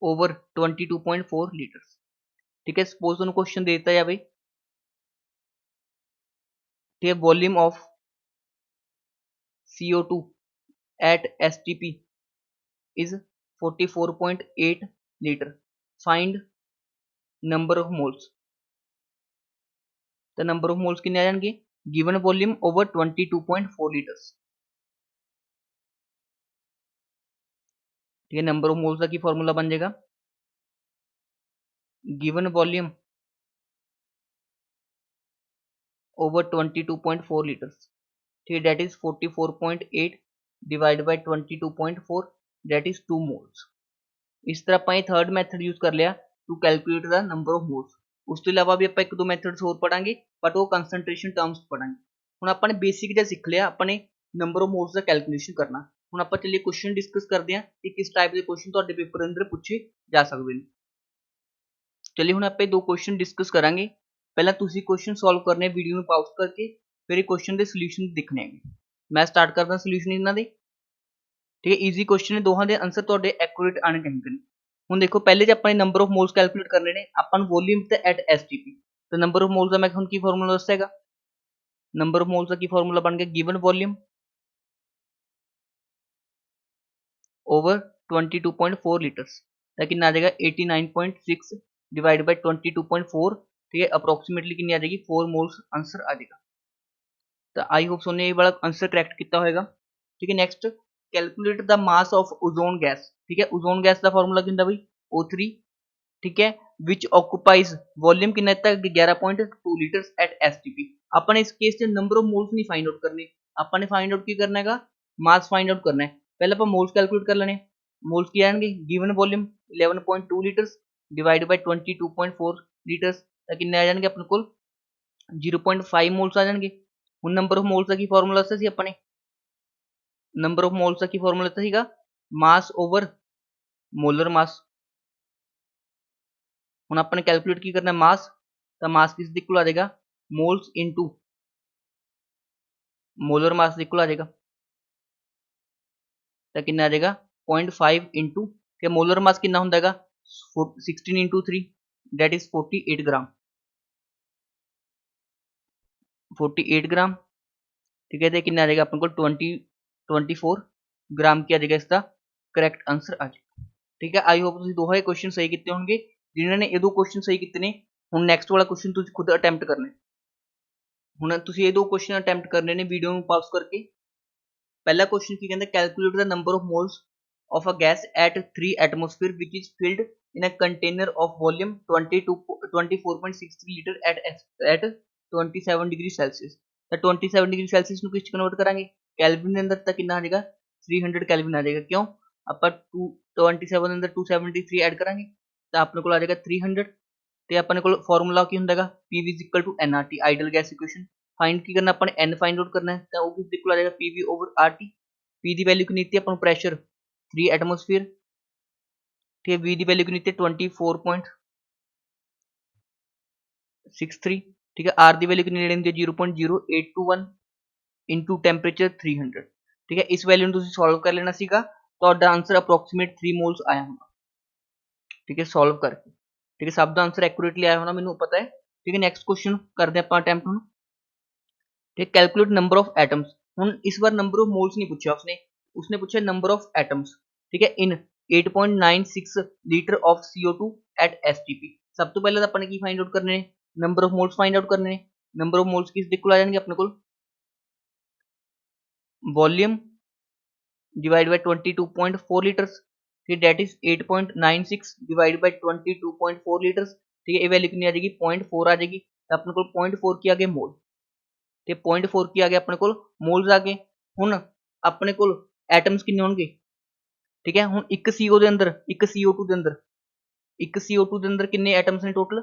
ਓਵਰ 22.4 ਲੀਟਰਸ, ਠੀਕ ਹੈ। ਸਪੋਜ਼ ਤੁਹਾਨੂੰ ਕੁਐਸਚਨ ਦੇ ਦਿੱਤਾ ਜਾਵੇ, ਠੀਕ ਹੈ, volume of CO2 at STP is 44.8 litre, find number of moles. तो नंबर ऑफ मोल्स कितने आ जाएंगे गिवन वॉल्यूम ओवर 22.4 लीटर्स, ठीक है। नंबर ऑफ मोल्स का की फॉर्मूला बन जाएगा गिवन वॉल्यूम ओवर 22.4 लीटर्स, ठीक है, that is 44.8 divide by 22.4 that is 2 moles. इस तरह ਆਪਾਂ थर्ड मैथड यूज कर लिया to calculate the number of moles. ਉਸ ਤੋਂ ਇਲਾਵਾ ਵੀ ਆਪਾਂ ਇੱਕ ਦੋ ਮੈਥਡਸ ਹੋਰ ਪੜਾਂਗੇ, ਬਟ ਉਹ ਕੰਸੈਂਟ੍ਰੇਸ਼ਨ ਟਰਮਸ ਪੜਾਂਗੇ। ਹੁਣ ਆਪਾਂ ਨੇ ਬੇਸਿਕ ਜਿਹਾ ਸਿੱਖ ਲਿਆ, ਆਪਾਂ ਨੇ number of moles the calculation ਕਰਨਾ। ਹੁਣ ਆਪਾਂ ਚੱਲੀਏ ਕੁਐਸਚਨ ਡਿਸਕਸ ਕਰਦੇ ਹਾਂ ਕਿ ਕਿਸ ਟਾਈਪ ਦੇ ਕੁਐਸਚਨ ਤੁਹਾਡੇ ਪੇਪਰ ਦੇ ਅੰਦਰ ਪੁੱਛੇ ਜਾ ਸਕਦੇ ਨੇ। ਚਲਿਏ ਹੁਣ ਆਪਾਂ ਇਹ ਦੋ ਕੁਐਸਚਨ ਡਿਸਕਸ ਕਰਾਂਗੇ। ਪਹਿਲਾਂ ਤੁਸੀਂ ਕੁਐਸਚਨ ਸੋਲਵ ਕਰਨੇ, ਵੀਡੀਓ ਨੂੰ ਪਾਉਜ਼ ਕਰਕੇ ਫਿਰ ਇਹ ਕੁਐਸਚਨ ਦੇ ਸੋਲੂਸ਼ਨ ਦੇਖਣੇ ਹੈਗੇ। ਮੈਂ ਸਟਾਰਟ ਕਰਦਾ ਸੋਲੂਸ਼ਨ ਇਹਨਾਂ ਦੇ, ਠੀਕ ਹੈ। ਈਜ਼ੀ ਕੁਐਸਚਨ ਨੇ, ਦੋਹਾਂ ਦੇ ਆਨਸਰ ਤੁਹਾਡੇ ਐਕੂਰੇਟ ਆਣੇ ਚਾਹੀਦੇ ਨੇ। ਹੁਣ ਦੇਖੋ ਪਹਿਲੇ ਜੇ ਆਪਾਂ ਨੇ ਨੰਬਰ ਆਫ ਮੋਲਸ ਕੈਲਕੂਲੇਟ ਕਰਨੇ ਨੇ, ਆਪਾਂ ਨੂੰ ਵੋਲਿਊਮ ਤੇ ਐਟ STP। ਤੇ ਨੰਬਰ ਆਫ ਮੋਲਸ ਦਾ ਮੈਂ ਤੁਹਾਨੂੰ ਕੀ ਫਾਰਮੂਲਾ ਦੱਸਿਆਗਾ, ਨੰਬਰ ਆਫ ਮੋਲਸ ਦਾ ਕੀ ਫਾਰਮੂਲਾ ਬਣ ਗਿਆ ਗਿਵਨ ਵੋਲਿਊਮ ओवर 22.4 लीटर्स, कितना आ जाएगा 89.6 डिवाइड बाय 22.4, ठीक है। अप्रोक्सीमेटली कितनी आ जाएगी 4 मोल्स आंसर आ जाएगा। तो आई होप सोने ये वाला आंसर करेक्ट किया होगा, ठीक है। Next calculate the mass of ozone gas, ठीक है। ओजोन गैस का फॉर्मूला कितना भाई O3, ठीक है, विच ऑक्यूपाइज वॉल्यूम कितना इतना 11.2 लीटर्स एट STP। ਆਪਾਂ ਨੇ ਇਸ ਕੇਸ 'ਚ ਨੰਬਰ ਆਫ ਮੋਲਸ ਨਹੀਂ ਫਾਈਂਡ ਆਊਟ ਕਰਨੇ, ਆਪਾਂ ਨੇ ਫਾਈਂਡ ਆਊਟ ਕੀ ਕਰਨਾ ਹੈਗਾ, ਮਾਸ ਫਾਈਂਡ ਆਊਟ ਕਰਨਾ ਹੈ। ਪਹਿਲਾਂ ਆਪਾਂ ਮੋਲਸ ਕੈਲਕੂਲੇਟ ਕਰ ਲੈਣੇ। ਮੋਲਸ ਕੀ ਆਣਗੇ, ਗਿਵਨ ਵੋਲਿਊਮ 11.2 ਲੀਟਰਸ ਡਿਵਾਈਡ ਬਾਈ 22.4 ਲੀਟਰਸ ਤਾਂ ਕਿੰਨੇ ਆ ਜਾਣਗੇ ਆਪਣੇ ਕੋਲ 0.5 ਮੋਲਸ ਆ ਜਾਣਗੇ। ਹੁਣ ਨੰਬਰ ਆਫ ਮੋਲਸ ਦਾ ਕੀ ਫਾਰਮੂਲਾ ਦੱਸਿਆ ਸੀ ਆਪਾਂ ਨੇ, ਨੰਬਰ ਆਫ ਮੋਲਸ ਦਾ ਕੀ ਫਾਰਮੂਲਾ ਦਿੱਤਾ ਸੀਗਾ, ਮਾਸ ਓਵਰ ਮੋਲਰ ਮਾਸ। ਹੁਣ ਆਪਾਂ ਨੇ ਕੈਲਕੂਲੇਟ ਕੀ ਕਰਨਾ ਮਾਸ, ਤਾਂ ਮਾਸ ਕਿਸ ਦੇ ਇਕੁਅਲ ਆ ਜਾਏਗਾ, ਮੋਲਸ ਇਨਟੂ ਮੋਲਰ ਮਾਸ ਦੇ ਇਕੁਅਲ ਆ ਜਾਏਗਾ। ਤਾਂ ਕਿੰਨਾ ਆ ਜਾਏਗਾ 0.5 ਇੰਟੂ ਕਿ ਮੋਲਰ ਮਾਸ ਕਿੰਨਾ ਹੁੰਦਾ ਹੈਗਾ 16 ਇੰਟੂ 3 that is 48 ग्राम 48 ग्राम ठीक है। तो कितना आ जाएगा अपन को 24 ग्राम की आ जाएगा इसका करैक्ट आंसर आ जाएगा। ठीक है, आई होप तुम दोहे क्वेश्चन सही किए होंगे जिन्होंने ये दो क्वेश्चन सही किए ने। हुण नैक्सट वाला क्वेश्चन तुम खुद अटैम्प्ट करना, हुण तुम ये दो क्वेश्चन अटैम्प्ट करने ने वीडियो में पॉज करके। पहला क्वेश्चन की कहते calculate the number of moles of a gas at 3 atmosphere which is filled in a container of volume 24.63 liter at 27 degree Celsius. तो 27 डिग्री सेल्सियस ਨੂੰ ਕਿਸ ਚ ਕਨਵਰਟ ਕਰਾਂਗੇ ਕੈਲਵਿਨ ਦੇ ਅੰਦਰ, ਤਾਂ ਕਿੰਨਾ ਆ ਜਾਏਗਾ 300 ਕੈਲਵਿਨ ਆ ਜਾਏਗਾ। ਕਿਉਂ ਆਪਾਂ 27 ਦੇ ਅੰਦਰ 273 ਐਡ ਕਰਾਂਗੇ ਤਾਂ ਆਪਣੇ ਕੋਲ ਆ ਜਾਏਗਾ 300। ਤੇ ਆਪਣੇ ਕੋਲ ਫਾਰਮੂਲਾ ਕੀ ਹੁੰਦਾ ਹੈਗਾ PV nRT Idol gas equation. Find की करना अपन n फाइंड आउट करना है तो वो किस इक्वल आ जाएगा PV ओवर RT। P की वैल्यू कितनी थी अपन प्रेशर 3 एटमोस्फेयर, ठीक है। V की वैल्यू कितनी थी 24.63, ठीक है। R की वैल्यू कितनी लेनी है 0.0821 इंटू टैंपरेचर 300, ठीक है। इस वैल्यू में सॉल्व कर लेना सीगा तो आंसर अप्रोक्सीमेट 3 मोल्स आया होगा, ठीक है, सॉल्व करके, ठीक है। सब का आंसर एक्यूरेटली आया होना मैंने पता है, ठीक है। नैक्सट क्वेश्चन करते हैं अटैम्प्ट हूँ, ठीक है। कैलकुलेट नंबर ऑफ एटम्स, हूँ इस बार नंबर ऑफ मोल्स नहीं पूछा उसने पूछा नंबर ऑफ एटम्स, ठीक है, in 8.96 litre of CO2 at STP। सब तो पहले अपन ने की फाइंड आउट करने, number of moles find out करने। नंबर ऑफ मोल्स किस इक्वल आ जाएंगे अपने को वॉल्यूम डिवाइड बाय 22.4 लीटर्स, ठीक है, that is 8.96 divide by 22.4 litres, ठीक है। ये वैल्यू कितनी आ जाएगी 0.4 आ जाएगी तो अपने को 0.4 की आ गए मोल, ठीक है, 0.4 की आ गए अपने को मोल्स आ गए। हुण अपने को एटम्स कितने होंगे, ठीक है। हुण एक CO के अंदर एक CO2 के अंदर एक CO2 के अंदर कितने एटम्स ने टोटल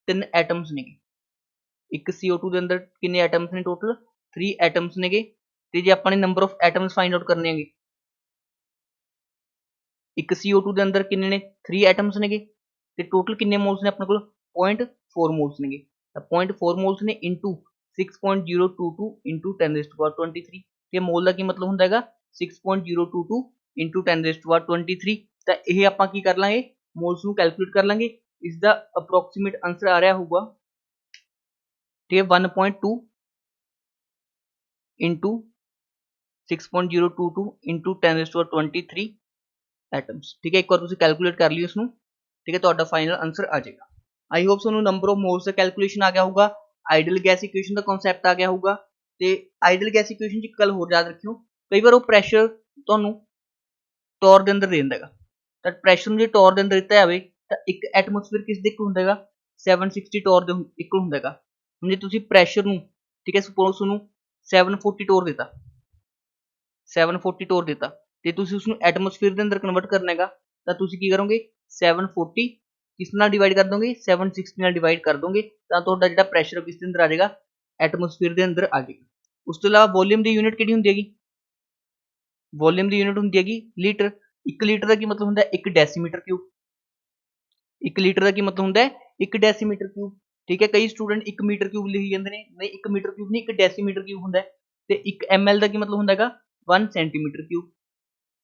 3 एटम्स ने, एक CO2 के अंदर कितने एटम्स ने टोटल 3 एटम्स ने। ते जे अपने number of atoms find out करने हैं, एक CO2 के अंदर कितने ने 3 एटम्स ने ते टोटल कितने मोल्स ने अपने को 0.4 मोल्स ने। 0.4 मोल्स ने इंटू 6.022 इंटू 10⁻23, ये मोल का की मतलब होंगे 6.022 इंटू 10⁻23। तो यह आप कर लाँगे मोल्स को कैलकुलेट कर लाँगे, इसका अप्रोक्सीमेट आंसर आ रहा होगा, ठीक है, 1.2 इंटू 6.022 इंटू 10⁻23 एटम्स, ठीक है। एक बार तुम कैलकुलेट कर लियो इसमें, ठीक है, तो फाइनल आंसर आ जाएगा। आई होप तुहानू नंबर ऑफ मोल्स का कैलकुलेशन आ गया होगा, आइडल गैस इक्वेशन का कॉन्सैप्ट आ गया होगा। तो आइडल गैस इक्वेशन एक गल होर याद रखियो, कई बार वो प्रैशर तुहानू टॉर के अंदर दे दिंदा है, तो प्रैशर जो टॉर के अंदर दिता जाए तो एक एटमोसफेयर किस दे इक्वल हुंदा है 760 टॉर के इक्वल हुंदा है। हुण जे तुसीं प्रैशर नू, ठीक है, सपोज तुहानू 740 टॉर देता 740 टॉर देता तो तुसीं उसनू एटमोसफेयर के अंदर कन्वर्ट करना है तो तुसीं की करोगे 740 किस नाल डिवाइड कर दोगे 760 नाल डिवाइड कर दोगे तो तुहाडा जिहड़ा प्रैशर किस दे अंदर आ जाएगा एटमोसफेयर के अंदर आ जाएगा। उस तो इलावा वॉल्यूम की यूनिट किहड़ी हुंदी हैगी, वॉल्यूम की यूनिट हुंदी हैगी लीटर। 1 लीटर का की मतलब हुंदा है 1 डेसीमीटर क्यूब, 1 लीटर का की मतलब हुंदा है 1 डेसीमीटर क्यूब, ठीक है। कई स्टूडेंट 1 मीटर क्यूब लिखी जाते हैं, नहीं 1 मीटर क्यूब नहीं 1 डेसीमीटर क्यूब हुंदा है। तो 1 ml का की मतलब हुंदा है 1 सेंटीमीटर क्यूब।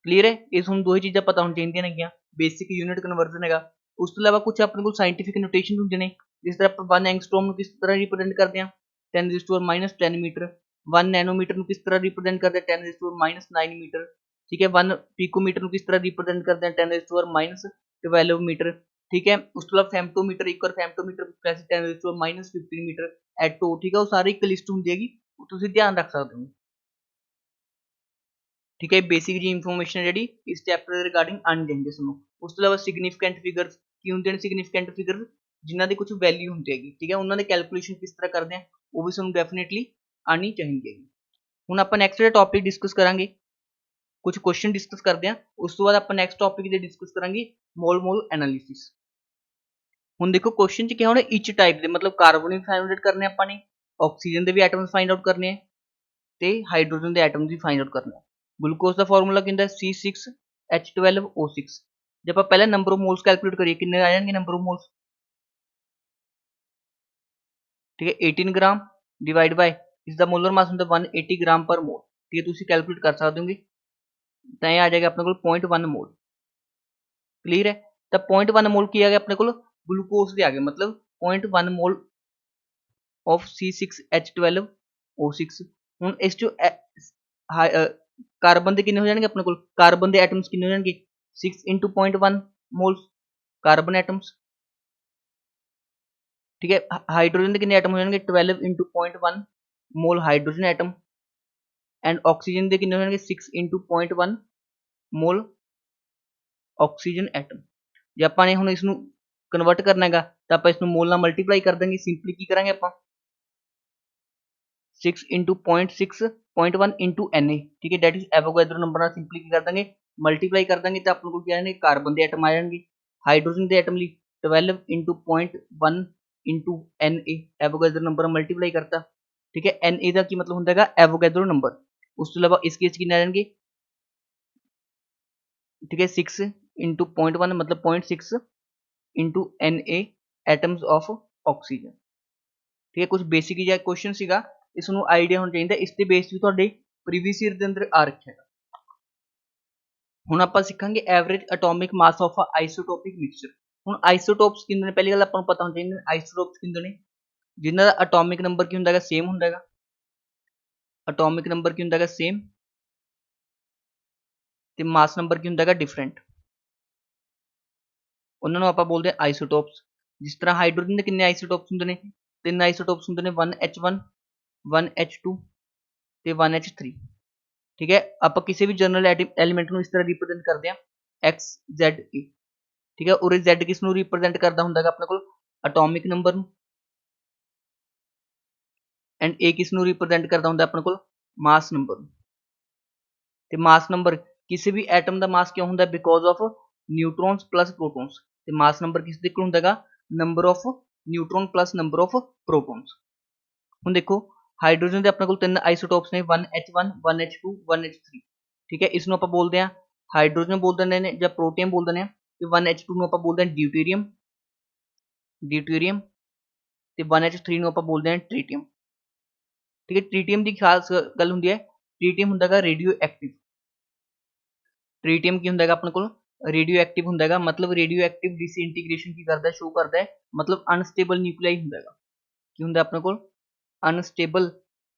क्लीयर है, इस हम दो ही चीज़ें पता होनी चाहिए नेगियां, बेसिक यूनिट कन्वर्जन है। उस तो इलावा कुछ अपने को साइंटिफिक नोटेशन होंगे ने, जिस तरह आप 1 एंगस्ट्रॉम किस तरह रिप्रेजेंट करते हैं 10⁻⁻10 मीटर, 1 नैनोमीटर किस तरह रिप्रेजेंट करते हैं 10⁻⁹ मीटर, ठीक है। 1 पिकोमीटर किस तरह रिप्रेजेंट करते हैं 10⁻12 मीटर, ठीक है। उस तो फेमटोमीटर एक और फेमटोमीटर कैसे 10⁻15 मीटर एटो, ठीक है। वो सारी एक लिस्ट होंगी हैगी, तुसीं ध्यान रख सकते हो, ठीक है। बेसिक जी इंफॉर्मेशन जी इस चैप्टर रिगार्डिंग आनी चाहिए सुनो। उस तो इलावा सिग्निफिकेंट फिगर्स की होंगे, सिग्निफिकेंट फिगर्स जिन्हों की कुछ वैल्यू होंगी हैगी, ठीक है, उन्होंने कैलकुलेशन किस तरह करते हैं ਉਹ ਵੀ ਤੁਹਾਨੂੰ ਡੈਫੀਨੇਟਲੀ ਆਣੀ ਚਾਹੀਦੀ ਹੈ। ਹੁਣ ਆਪਾਂ ਨੈਕਸਟ ਜਿਹੜਾ ਟੌਪਿਕ ਡਿਸਕਸ ਕਰਾਂਗੇ, ਕੁਝ ਕੁਐਸਚਨ ਡਿਸਕਸ ਕਰਦੇ ਹਾਂ, ਉਸ ਤੋਂ ਬਾਅਦ ਆਪਾਂ ਨੈਕਸਟ ਟੌਪਿਕ ਦੇ ਡਿਸਕਸ ਕਰਾਂਗੇ ਮੋਲ ਐਨਾਲਿਸਿਸ। ਹੁਣ ਦੇਖੋ ਕੁਐਸਚਨ 'ਚ ਕਿਹਾ ਹੋਣਾ ਈਚ ਟਾਈਪ ਦੇ, ਮਤਲਬ ਕਾਰਬਨ ਵੀ ਫਾਈਂਡ ਆਊਟ ਕਰਨੇ ਆਪਾਂ ਨੇ, ਆਕਸੀਜਨ ਦੇ ਵੀ ਐਟਮਸ ਫਾਈਂਡ ਆਊਟ ਕਰਨੇ ਆ ਤੇ ਹਾਈਡਰੋਜਨ ਦੇ ਐਟਮਸ ਵੀ ਫਾਈਂਡ ਆਊਟ ਕਰਨੇ ਆ। ਗਲੂਕੋਜ਼ ਦਾ ਫਾਰਮੂਲਾ ਕੀ ਹੁੰਦਾ C6H12O6। ਜੇ ਆਪਾਂ ਪਹਿਲਾਂ ਨੰਬਰ ਆਫ ਮੋਲਸ ਕੈਲਕੂਲੇਟ ਕਰੀਏ ਕਿੰਨੇ ਆ ਜਾਣਗੇ ਨੰਬਰ ਆਫ ਮੋਲਸ, ਠੀਕ ਹੈ 18 ਗ੍ਰਾਮ ਡਿਵਾਈਡ ਬਾਈ ਇਸ ਦਾ ਮੋਲਰ ਮਾਸ ਹੁੰਦਾ 180 ਗ੍ਰਾਮ ਪਰ ਮੋਲ, ਠੀਕ ਹੈ ਤੁਸੀਂ ਕੈਲਕੂਲੇਟ ਕਰ ਸਕਦੇ ਹੋਗੇ ਤਾਂ ਇਹ ਆ ਜਾਏਗਾ ਆਪਣੇ ਕੋਲ 0.1 ਮੋਲ। ਕਲੀਅਰ ਹੈ, ਤਾਂ 0.1 ਮੋਲ ਕੀ ਆ ਗਿਆ ਆਪਣੇ ਕੋਲ, ਗਲੂਕੋਜ਼ ਦੇ ਆ ਗਏ, ਮਤਲਬ 0.1 ਮੋਲ ਆਫ C6H12O6। ਹੁਣ ਇਸ ਚੋਂ ਕਾਰਬਨ ਦੇ ਕਿੰਨੇ ਹੋ ਜਾਣਗੇ ਆਪਣੇ ਕੋਲ, ਕਾਰਬਨ ਦੇ ਐਟਮਸ ਕਿੰਨੇ ਹੋ ਜਾਣਗੇ 6 into 0.1 ਮੋਲਸ ਕਾਰਬਨ ਐਟਮਸ, ਠੀਕ ਹੈ। ਹਾਈਡਰੋਜਨ ਦੇ ਕਿੰਨੇ ਐਟਮ ਹੋ ਜਾਣਗੇ 12 into 0.1 mole hydrogen atom, and oxygen ਦੇ ਕਿੰਨੇ ਹੋ ਜਾਣਗੇ 6 into 0.1 ਮੋਲ ਆਕਸੀਜਨ ਐਟਮ। ਜੇ ਆਪਾਂ ਨੇ ਹੁਣ ਇਸ ਨੂੰ ਕਨਵਰਟ ਕਰਨਾ ਹੈਗਾ ਤਾਂ ਆਪਾਂ ਇਸ ਨੂੰ ਮੋਲ ਨਾਲ ਮਲਟੀਪਲਾਈ ਕਰ ਦਾਂਗੇ, ਸਿੰਪਲੀ ਕੀ ਕਰਾਂਗੇ ਆਪਾਂ 6 into 0.1 into Na, ਠੀਕ ਹੈ, ਡੈਟ ਇਜ਼ ਐਵੋਗੈਡਰੋ ਨੰਬਰ ਨਾਲ ਸਿੰਪਲੀ ਕੀ ਕਰ ਦਾਂਗੇ ਮਲਟੀਪਲਾਈ ਕਰ ਦਾਂਗੇ ਤਾਂ ਆਪਣੇ ਕੋਲ ਕੀ ਆ ਜਾਣਗੇ ਕਾਰਬਨ ਦੇ ਐਟਮ ਆ ਜਾਣਗੇ। ਹਾਈਡਰੋਜਨ ਦੇ ਐਟਮ ਲਈ 12 into 0.1 into Na, Avogadro number multiply ਕਰਤਾ, ਠੀਕ ਹੈ। Na ਦਾ ਕੀ ਮਤਲਬ ਹੁੰਦਾ ਹੈਗਾ ਐਵੋਗੈਡਰੋ ਨੰਬਰ। ਉਸ ਤੋਂ ਇਲਾਵਾ ਇਸ ਕੇਸ ਕਿੰਨੇ ਆ ਜਾਣਗੇ, ठीक है 6 into 0.1 मतलब 0.6 into Na atoms of oxygen, ठीक है। कुछ बेसिक ਜਿਹਾ क्वेश्चन ਸੀਗਾ, ਇਸ ਨੂੰ ਆਈਡੀਆ ਹੋਣਾ ਚਾਹੀਦਾ, ਇਸ ਤੇ ਬੇਸ ਵੀ ਤੁਹਾਡੇ ਪ੍ਰੀਵੀਅਸ ਈਅਰ ਦੇ ਅੰਦਰ ਆ ਰੱਖਿਆ ਹੈ। ਹੁਣ ਆਪਾਂ ਸਿੱਖਾਂਗੇ average atomic mass of isotopic mixture. ਹੁਣ ਆਈਸੋਟੋਪਸ ਕਿੰਨੇ ਨੇ, ਪਹਿਲੀ ਗੱਲ ਆਪਾਂ ਨੂੰ ਪਤਾ ਹੋਣਾ ਚਾਹੀਦਾ ਆਈਸੋਟੋਪਸ ਕਿੰਨੇ ਨੇ, ਜਿਨ੍ਹਾਂ ਦਾ ਐਟੋਮਿਕ ਨੰਬਰ ਕੀ ਹੁੰਦਾ ਹੈਗਾ ਸੇਮ ਹੁੰਦਾ ਹੈਗਾ, ਐਟੋਮਿਕ ਨੰਬਰ ਕੀ ਹੁੰਦਾ ਹੈਗਾ ਸੇਮ ਤੇ ਮਾਸ ਨੰਬਰ ਕੀ ਹੁੰਦਾ ਹੈਗਾ ਡਿਫਰੈਂਟ, ਉਹਨਾਂ ਨੂੰ ਆਪਾਂ ਬੋਲਦੇ ਆ ਆਈਸੋਟੋਪਸ। ਜਿਸ ਤਰ੍ਹਾਂ ਹਾਈਡਰੋਜਨ ਦੇ ਕਿੰਨੇ ਆਈਸੋਟੋਪਸ ਹੁੰਦੇ ਨੇ, 3 ਆਈਸੋਟੋਪਸ ਹੁੰਦੇ ਨੇ 1H1 1H2 ਤੇ 1H3, ਠੀਕ ਹੈ। ਆਪਾਂ ਕਿਸੇ ਵੀ ਜਨਰਲ ਐਲੀਮੈਂਟ ਨੂੰ ਇਸ ਤਰ੍ਹਾਂ ਰਿਪਰੈਜ਼ੈਂਟ ਕਰਦੇ ਆ XZA, ਠੀਕ ਹੈ। ਉਰੇ Z ਕਿਸ ਨੂੰ ਰਿਪਰੈਜ਼ੈਂਟ ਕਰਦਾ ਹੁੰਦਾ ਹੈਗਾ ਆਪਣੇ ਕੋਲ ਐਟੋਮਿਕ ਨੰਬਰ ਨੂੰ, ਐਂਡ A ਕਿਸ ਨੂੰ ਰਿਪਰੈਜ਼ੈਂਟ ਕਰਦਾ ਹੁੰਦਾ ਆਪਣੇ ਕੋਲ ਮਾਸ ਨੰਬਰ ਨੂੰ। ਤੇ ਮਾਸ ਨੰਬਰ ਕਿਸੇ ਵੀ ਐਟਮ ਦਾ ਮਾਸ ਕਿਉਂ ਹੁੰਦਾ, because of neutrons plus protons, ਤੇ ਮਾਸ ਨੰਬਰ ਕਿਸ ਦੇ ਕੋਲ ਹੁੰਦਾ ਹੈਗਾ number of neutron plus number of protons. ਹੁਣ ਦੇਖੋ ਹਾਈਡਰੋਜਨ ਦੇ ਆਪਣੇ ਕੋਲ 3 ਆਈਸੋਟੋਪਸ ਨੇ 1H1 1H2 1H3, ਠੀਕ ਹੈ। ਇਸ ਨੂੰ ਆਪਾਂ ਬੋਲਦੇ ਆ ਹਾਈਡਰੋਜਨ ਬੋਲ ਦਿੰਦੇ ਨੇ ਜਾਂ ਪ੍ਰੋਟੀਅਮ ਬੋਲ ਦਿੰਦੇ ਆ, ਤੇ 1H2 ਨੂੰ ਆਪਾਂ ਬੋਲਦੇ ਆ ਡਿਊਟੇਰੀਅਮ ਤੇ 1H3 ਨੂੰ ਆਪਾਂ ਬੋਲਦੇ ਆ ਟ੍ਰੀਟੀਅਮ, ਠੀਕ ਹੈ। ਟ੍ਰੀਟੀਅਮ ਦੀ ਖਾਸ ਗੱਲ ਹੁੰਦੀ ਹੈ, ਟ੍ਰੀਟੀਅਮ ਹੁੰਦਾ ਹੈਗਾ ਰੇਡੀਓ ਐਕਟਿਵ। ਟ੍ਰੀਟੀਅਮ ਕੀ ਹੁੰਦਾ ਹੈਗਾ ਆਪਣੇ ਕੋਲ ਰੇਡੀਓ ਐਕਟਿਵ ਹੁੰਦਾ ਹੈਗਾ, ਮਤਲਬ ਰੇਡੀਓ ਐਕਟਿਵ ਡਿਸਇੰਟੀਗ੍ਰੇਸ਼ਨ ਕੀ ਕਰਦਾ ਸ਼ੋ ਕਰਦਾ ਹੈ, ਮਤਲਬ ਅਨਸਟੇਬਲ ਨਿਊਕਲੀਆਈ ਹੁੰਦਾ ਹੈਗਾ। ਕੀ ਹੁੰਦਾ ਆਪਣੇ ਕੋਲ ਅਨਸਟੇਬਲ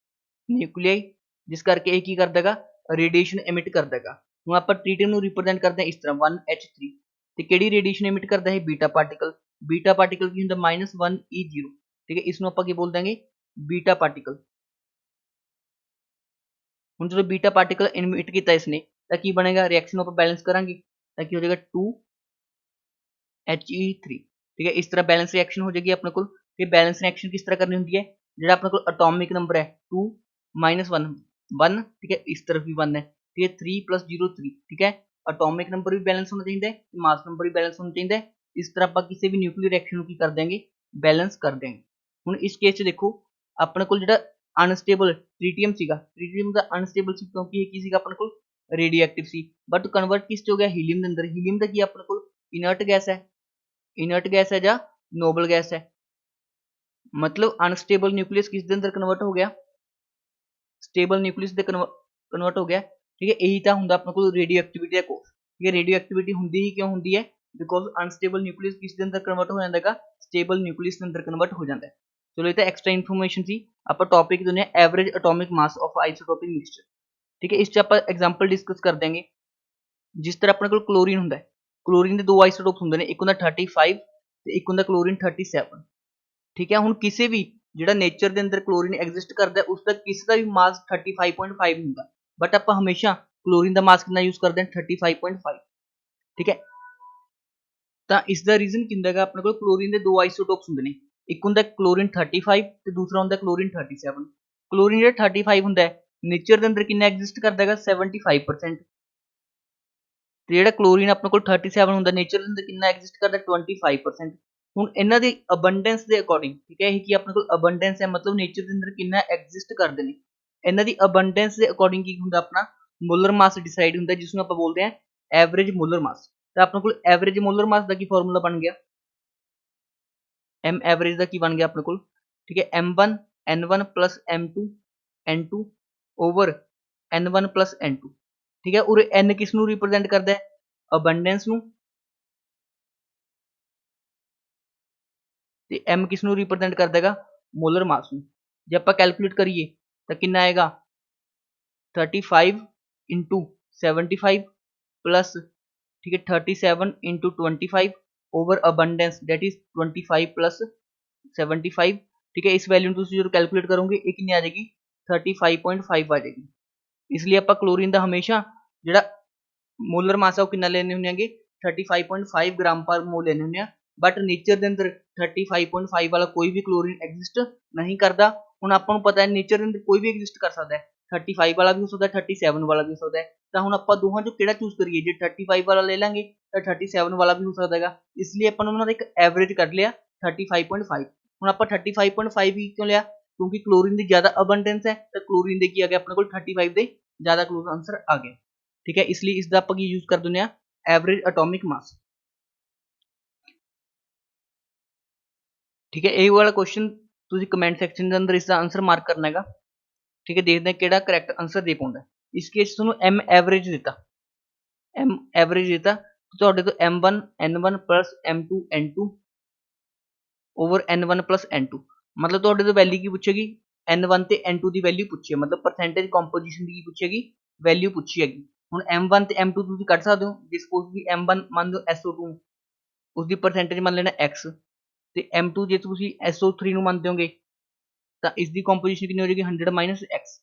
ਨਿਊਕਲੀਆਈ, ਜਿਸ ਕਰਕੇ ਇਹ ਕੀ ਕਰਦਾ ਹੈਗਾ ਰੇਡੀਏਸ਼ਨ ਐਮਿਟ ਕਰਦਾ ਹੈਗਾ। ਹੁਣ ਆਪਾਂ ਟ੍ਰੀਟੀਅਮ ਨੂੰ ਰਿਪਰੈਜ਼ੈਂਟ ਕਰਦੇ ਹਾਂ ਇਸ ਤਰ੍ਹਾਂ 1H3, ਤੇ ਕਿਹੜੀ ਰੇਡੀਏਸ਼ਨ ਐਮਿਟ ਕਰਦਾ ਹੈ ਬੀਟਾ ਪਾਰਟੀਕਲ। ਬੀਟਾ ਪਾਰਟੀਕਲ ਕੀ ਹੁੰਦਾ -1E0, ਠੀਕ ਹੈ। ਇਸ ਨੂੰ ਆਪਾਂ ਕੀ ਬੋਲ ਦਾਂਗੇ ਬੀਟਾ ਪਾਰਟੀਕਲ। ਹੁਣ ਜਦੋਂ ਬੀਟਾ ਪਾਰਟੀਕਲ ਐਮਿਟ ਕੀਤਾ ਇਸਨੇ ਤਾਂ ਕੀ ਬਣੇਗਾ, ਰਿਐਕਸ਼ਨ ਨੂੰ ਆਪਾਂ ਬੈਲੈਂਸ ਕਰਾਂਗੇ ਤਾਂ ਕੀ ਹੋ ਜਾਏਗਾ 2He3, ਠੀਕ ਹੈ। ਇਸ ਤਰ੍ਹਾਂ ਬੈਲੈਂਸ ਰਿਐਕਸ਼ਨ ਹੋ ਜਾਏਗੀ ਆਪਣੇ ਕੋਲ। ਤੇ ਬੈਲੈਂਸ ਰਿਐਕਸ਼ਨ ਕਿਸ ਤਰ੍ਹਾਂ ਕਰਨੀ ਹੁੰਦੀ ਹੈ, ਜਿਹੜਾ ਆਪਣੇ ਕੋਲ ਐਟੋਮਿਕ ਨੰਬਰ ਹੈ 2 -1 1, ਠੀਕ ਹੈ, ਇਸ ਤਰਫ ਵੀ 1 ਹੈ, ਠੀਕ ਹੈ। 3 + 0 3, ਠੀਕ ਹੈ। ਐਟੋਮਿਕ ਨੰਬਰ ਵੀ ਬੈਲੈਂਸ ਹੋਣਾ ਚਾਹੀਦਾ ਹੈ, ਮਾਸ ਨੰਬਰ ਵੀ ਬੈਲੈਂਸ ਹੋਣਾ ਚਾਹੀਦਾ ਹੈ। ਇਸ ਤਰ੍ਹਾਂ ਆਪਾਂ ਕਿਸੇ ਵੀ ਨਿਊਕਲੀਅਰ ਰਿਐਕਸ਼ਨ ਨੂੰ ਕੀ ਕਰ ਦਿਆਂਗੇ ਬੈਲੈਂਸ ਕਰ ਦਿਆਂਗੇ। ਹੁਣ ਇਸ ਕੇਸ 'ਚ ਦੇਖੋ ਆਪਣੇ ਕੋਲ ਜਿਹੜਾ ਅਨਸਟੇਬਲ ਟ੍ਰੀਟੀਅਮ ਸੀਗਾ, ਟ੍ਰੀਟੀਅਮ ਦਾ ਅਨਸਟੇਬਲ ਸੀ ਕਿਉਂਕਿ ਇਹ ਕੀ ਸੀਗਾ ਆਪਣੇ ਕੋਲ radio active C, but convert ਕਿਸ 'ਚ ਹੋ ਗਿਆ ਹੀਲੀਅਮ ਦੇ ਅੰਦਰ। ਹੀਲੀਅਮ ਦਾ ਕੀ ਆਪਣੇ ਕੋਲ ਇਨਰਟ ਗੈਸ ਹੈ, ਇਨਰਟ ਗੈਸ ਹੈ ਜਾਂ ਨੋਬਲ ਗੈਸ ਹੈ, ਮਤਲਬ ਅਨਸਟੇਬਲ ਨਿਊਕਲੀਅਸ ਕਿਸ ਦੇ ਅੰਦਰ ਕਨਵਰਟ ਹੋ ਗਿਆ ਸਟੇਬਲ ਨਿਊਕਲੀਅਸ ਦੇ ਕਨਵਰਟ ਹੋ ਗਿਆ, ਠੀਕ ਹੈ। ਇਹੀ ਤਾਂ ਹੁੰਦਾ ਆਪਣੇ ਕੋਲ ਰੇਡੀਓ ਐਕਟੀਵਿਟੀ ਦਾ ਕੋਰਸ, ਠੀਕ ਹੈ। ਰੇਡੀਓ ਐਕਟੀਵਿਟੀ ਹੁੰਦੀ ਹੀ ਕਿਉਂ ਹੁੰਦੀ ਹੈ, ਬਿਕੋਜ਼ ਅਨਸਟੇਬਲ ਨਿਊਕਲੀਅਸ ਕਿਸ ਦੇ ਅੰਦਰ ਕਨਵਰਟ ਹੋ ਜਾਂਦਾ ਹੈਗਾ ਸਟੇਬਲ ਨਿਊਕਲੀਅਸ ਦੇ ਅੰਦਰ ਕਨਵਰਟ ਹੋ ਜਾਂਦਾ ਹੈ। ਚਲੋ ਇਹ ਤਾਂ ਐਕਸਟਰਾ ਇਨਫੋਰਮੇਸ਼ਨ ਸੀ। ਆਪਾਂ ਟੌਪਿਕ ਦਿੰਦੇ ਹਾਂ average atomic mass of isotopic mixture, ਠੀਕ ਹੈ। ਇਸ 'ਚ ਆਪਾਂ ਐਗਜ਼ਾਮਪਲ ਡਿਸਕਸ ਕਰ ਦਿਆਂਗੇ। ਜਿਸ ਤਰ੍ਹਾਂ ਆਪਣੇ ਕੋਲ ਕਲੋਰੀਨ ਹੁੰਦਾ ਹੈ, ਕਲੋਰੀਨ ਦੇ 2 ਆਈਸੋਟੋਪਸ ਹੁੰਦੇ ਨੇ, ਇੱਕ ਹੁੰਦਾ 35 ਤੇ ਇੱਕ ਹੁੰਦਾ ਕਲੋਰੀਨ 37, ਠੀਕ ਹੈ। ਹੁਣ ਕਿਸੇ ਵੀ ਜਿਹੜਾ ਨੇਚਰ ਦੇ ਅੰਦਰ ਕਲੋਰੀਨ ਐਗਜ਼ਿਸਟ ਕਰਦਾ ਉਸ ਦਾ ਕਿਸੇ ਦਾ ਵੀ ਮਾਸ 35.5 ਹੁੰਦਾ, ਬਟ ਆਪਾਂ ਹਮੇਸ਼ਾ ਕਲੋਰੀਨ ਦਾ ਮਾਸ ਕਿੰਨਾ ਯੂਜ਼ ਕਰਦੇ ਹਾਂ 35.5, ਠੀਕ ਹੈ। ਤਾਂ ਇਸ ਦਾ ਰੀਜ਼ਨ ਕੀ ਹੁੰਦਾ ਹੈਗਾ ਆਪਣੇ ਕੋਲ ਕਲੋਰੀਨ ਦੇ 2 ਆਈਸੋਟੋਪਸ ਹੁੰਦੇ ਨੇ, ਇੱਕ ਹੁੰਦਾ ਕਲੋਰੀਨ 35 ਤੇ ਦੂਸਰਾ ਹੁੰਦਾ ਕਲੋਰੀਨ 37। ਕਲੋਰੀਨ ਜਿਹੜਾ 35 ਹੁੰਦਾ ਨੇਚਰ ਦੇ ਅੰਦਰ ਕਿੰਨਾ ਐਗਜ਼ਿਸਟ ਕਰਦਾ ਹੈਗਾ 75%, ਤੇ ਜਿਹੜਾ ਕਲੋਰੀਨ ਆਪਣੇ ਕੋਲ 37 ਹੁੰਦਾ ਨੇਚਰ ਦੇ ਅੰਦਰ ਕਿੰਨਾ ਐਗਜ਼ਿਸਟ ਕਰਦਾ 25%। ਹੁਣ ਇਹਨਾਂ ਦੀ ਅਬੰਡੈਂਸ ਦੇ ਅਕੋਰਡਿੰਗ, ਠੀਕ ਹੈ, ਇਹ ਕੀ ਆਪਣੇ ਕੋਲ ਅਬੰਡੈਂਸ ਹੈ ਮਤਲਬ ਨੇਚਰ ਦੇ ਅੰਦਰ ਕਿੰਨਾ ਐਗਜ਼ਿਸਟ ਕਰਦੇ ਨੇ, ਇਹਨਾਂ ਦੀ ਅਬੰਡੈਂਸ ਦੇ ਅਕੋਰਡਿੰਗ ਕੀ ਹੁੰਦਾ ਆਪਣਾ ਮੋਲਰ ਮਾਸ ਡਿਸਾਈਡ ਹੁੰਦਾ, ਜਿਸ ਨੂੰ ਆਪਾਂ ਬੋਲਦੇ ਹਾਂ ਐਵਰੇਜ ਮੋਲਰ ਮਾਸ। ਤਾਂ ਆਪਣੇ ਕੋਲ ਐਵਰੇਜ ਮੋਲਰ ਮਾਸ ਦਾ ਕੀ ਫਾਰਮੂਲਾ ਬਣ ਗਿਆ, m ਐਵਰੇਜ ਦਾ ਕੀ ਬਣ ਗਿਆ ਆਪਣੇ ਕੋਲ, ਠੀਕ ਹੈ, m1 n1 plus m2 n2 over n1 plus n2, ਠੀਕ ਹੈ। ਉਰੇ n ਕਿਸ ਨੂੰ ਰਿਪਰੈਜ਼ੈਂਟ ਕਰਦਾ ਹੈ ਅਬੰਡੈਂਸ ਨੂੰ, ਤੇ m ਕਿਸ ਨੂੰ ਰਿਪਰੈਜ਼ੈਂਟ ਕਰਦਾ ਹੈਗਾ ਮੋਲਰ ਮਾਸ ਨੂੰ। ਜੇ ਆਪਾਂ ਕੈਲਕੂਲੇਟ ਕਰੀਏ ਤਾਂ ਕਿੰਨਾ ਆਏਗਾ 35 into 75 plus, ठीक है, 37 into 25 over abundance that is 25 plus 75, ठीक है। इस वैल्यू ਨੂੰ ਤੁਸੀਂ ਜਦੋਂ ਕੈਲਕੂਲੇਟ ਕਰੋਗੇ ਇਹ ਕਿੰਨੀ ਆ ਜਾਏਗੀ 35.5 ਆ ਜਾਏਗੀ। ਇਸ ਲਈ ਆਪਾਂ ਕਲੋਰੀਨ ਦਾ ਹਮੇਸ਼ਾ ਜਿਹੜਾ ਮੋਲਰ ਮਾਸ ਆ ਉਹ ਕਿੰਨਾ ਲੈਣੇ ਹੁੰਦੇ ਆਂਗੇ 35.5 ਗ੍ਰਾਮ ਪਰ ਮੋਲ ਲੈਣੇ ਹੁੰਦੇ ਆ, ਬਟ ਨੇਚਰ ਦੇ ਅੰਦਰ 35.5 ਵਾਲਾ ਕੋਈ ਵੀ ਕਲੋਰੀਨ ਐਗਜ਼ਿਸਟ ਨਹੀਂ ਕਰਦਾ। ਹੁਣ ਆਪਾਂ ਨੂੰ ਪਤਾ ਹੈ ਨੇਚਰ ਦੇ ਅੰਦਰ ਕੋਈ ਵੀ ਐਗਜ਼ਿਸਟ ਕਰ ਸਕਦਾ ਹੈ, 35 ਵਾਲਾ ਵੀ ਹੋ ਸਕਦਾ, 37 ਵਾਲਾ ਵੀ ਹੋ ਸਕਦਾ ਹੈ। ਤਾਂ ਹੁਣ ਆਪਾਂ ਦੋਹਾਂ ਚੋਂ ਕਿਹੜਾ ਚੂਜ਼ ਕਰੀਏ, ਜੇ 35 ਵਾਲਾ ਲੈ ਲਾਂਗੇ ਤਾਂ 37 ਵਾਲਾ ਵੀ ਹੋ ਸਕਦਾ ਹੈਗਾ। ਇਸ ਲਈ ਆਪਾਂ ਨੇ ਉਹਨਾਂ ਦਾ ਇੱਕ ਐਵਰੇਜ ਕੱਢ ਲਿਆ 35.5। ਹੁਣ ਆਪਾਂ 35.5 ਹੀ ਕਿਉਂ ਲਿਆ, ਕਿਉਂਕਿ ਕਲੋਰੀਨ ਦੀ ਜ਼ਿਆਦਾ ਅਬੰਡੈਂਸ ਹੈ, ਤਾਂ ਕਲੋਰੀਨ ਦੇ ਕੀ ਆ ਗਿਆ ਆਪਣੇ ਕੋਲ 35 ਦੇ ਜ਼ਿਆਦਾ ਕਲੋਜ਼ ਆਂਸਰ ਆ ਗਿਆ, ਠੀਕ ਹੈ। ਇਸ ਲਈ ਇਸ ਦਾ ਆਪਾਂ ਕੀ ਯੂਜ਼ ਕਰ ਦਿੰਦੇ ਆ ਐਵਰੇਜ ਐਟੋਮਿਕ ਮਾਸ, ਠੀਕ ਹੈ। ਇਹ ਵਾਲਾ ਕੁਐਸਚਨ ਤੁਸੀਂ ਕਮੈਂਟ ਸੈਕਸ਼ਨ ਦੇ ਅੰਦਰ ਇਸ ਦਾ ਆਂਸਰ ਮਾਰਕ ਕਰਨਾ ਹੈਗਾ, ਠੀਕ ਹੈ। ਦੇਖਦੇ ਹਾਂ ਕਿਹੜਾ ਕਰੈਕਟ ਆਂਸਰ ਦੇ ਪਾਉਂਦਾ। ਇਸ ਕੇਸ ਤੁਹਾਨੂੰ m ਐਵਰੇਜ ਦਿੱਤਾ, m ਐਵਰੇਜ ਦਿੱਤਾ ਤੁਹਾਡੇ ਤੋਂ m1 n1 plus m2 n2 over n1 plus n2, ਮਤਲਬ ਤੁਹਾਡੇ ਤੋਂ ਵੈਲਿਊ ਕੀ ਪੁੱਛੇਗੀ n1 ਤੇ n2 ਦੀ ਵੈਲਿਊ ਪੁੱਛੀ ਹੈ, ਮਤਲਬ ਪਰਸੈਂਟੇਜ ਕੰਪੋਜੀਸ਼ਨ ਦੀ ਕੀ ਪੁੱਛੇਗੀ ਵੈਲਿਊ ਪੁੱਛੀ ਹੈਗੀ। ਹੁਣ m1 ਤੇ m2 ਤੁਸੀਂ ਕੱਢ ਸਕਦੇ ਹੋ, ਜੇ ਸਪੋਜ਼ ਵੀ m1 ਮੰਨ ਲਓ SO2 ਉਸਦੀ ਪਰਸੈਂਟੇਜ ਮੰਨ ਲੈਣਾ x, ਤੇ m2 ਜੇ ਤੁਸੀਂ SO3 ਨੂੰ ਮੰਨਦੇ ਹੋਗੇ ਤਾਂ ਇਸ ਦੀ ਕੰਪੋਜੀਸ਼ਨ ਕਿੰਨੀ ਹੋ ਜਾਏਗੀ 100 ਮਾਈਨਸ x,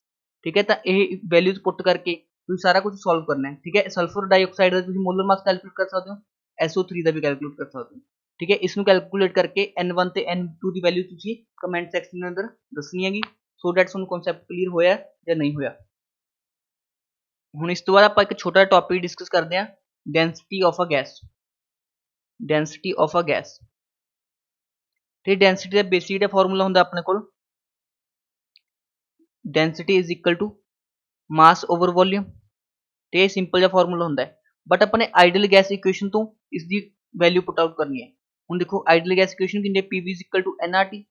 ਠੀਕ ਹੈ। ਤਾਂ ਇਹ ਵੈਲਿਊਜ਼ ਪੁੱਟ ਕਰਕੇ ਤੁਸੀਂ ਸਾਰਾ ਕੁਝ ਸੋਲਵ ਕਰਨਾ ਹੈ, ਠੀਕ ਹੈ। ਸਲਫਰ ਡਾਈਆਕਸਾਈਡ ਦਾ ਤੁਸੀਂ ਮੋਲਰ ਮਾਸ ਕੈਲਕੂਲੇਟ ਕਰ ਸਕਦੇ ਹੋ, SO3 ਦਾ ਵੀ ਕੈਲਕੂਲੇਟ ਕਰ ਸਕਦੇ ਹੋ, ਠੀਕ ਹੈ। ਇਸ ਨੂੰ ਕੈਲਕੂਲੇਟ ਕਰਕੇ n1 ਤੇ n2 ਦੀ ਵੈਲਿਊ ਤੁਸੀਂ ਕਮੈਂਟ ਸੈਕਸ਼ਨ ਦੇ ਅੰਦਰ ਦੱਸਣੀ ਹੈਗੀ, ਸੋ ਦੈਟ ਤੁਹਾਨੂੰ ਕਨਸੈਪਟ ਕਲੀਅਰ ਹੋਇਆ ਜਾਂ ਨਹੀਂ ਹੋਇਆ। ਹੁਣ ਇਸ ਤੋਂ ਬਾਅਦ ਆਪਾਂ ਇੱਕ ਛੋਟਾ ਜਿਹਾ ਟੌਪਿਕ ਡਿਸਕਸ ਕਰਦੇ ਹਾਂ, density of a gas, density of a gas. ਤੇ ਡੈਂਸਿਟੀ ਦਾ ਬੇਸਿਕ ਜਿਹੜਾ ਫਾਰਮੂਲਾ ਹੁੰਦਾ ਆਪਣੇ ਕੋਲ density is equal to mass over volume, ਤੇ ਇਹ ਸਿੰਪਲ ਜਿਹਾ ਫਾਰਮੂਲਾ ਹੁੰਦਾ ਹੈ। ਬਟ ਆਪਾਂ ਨੇ ਆਈਡਲ ਗੈਸ ਇਕੁਏਸ਼ਨ ਤੋਂ ਇਸ ਦੀ ਵੈਲਿਊ ਪੁੱਟ ਆਊਟ ਕਰਨੀ ਹੈ। ਹੁਣ ਦੇਖੋ ਆਈਡਲ ਗੈਸ ਇਕੁਏਸ਼ਨ ਕਿੰਨੀ ਹੈ, PV is equal to nRT,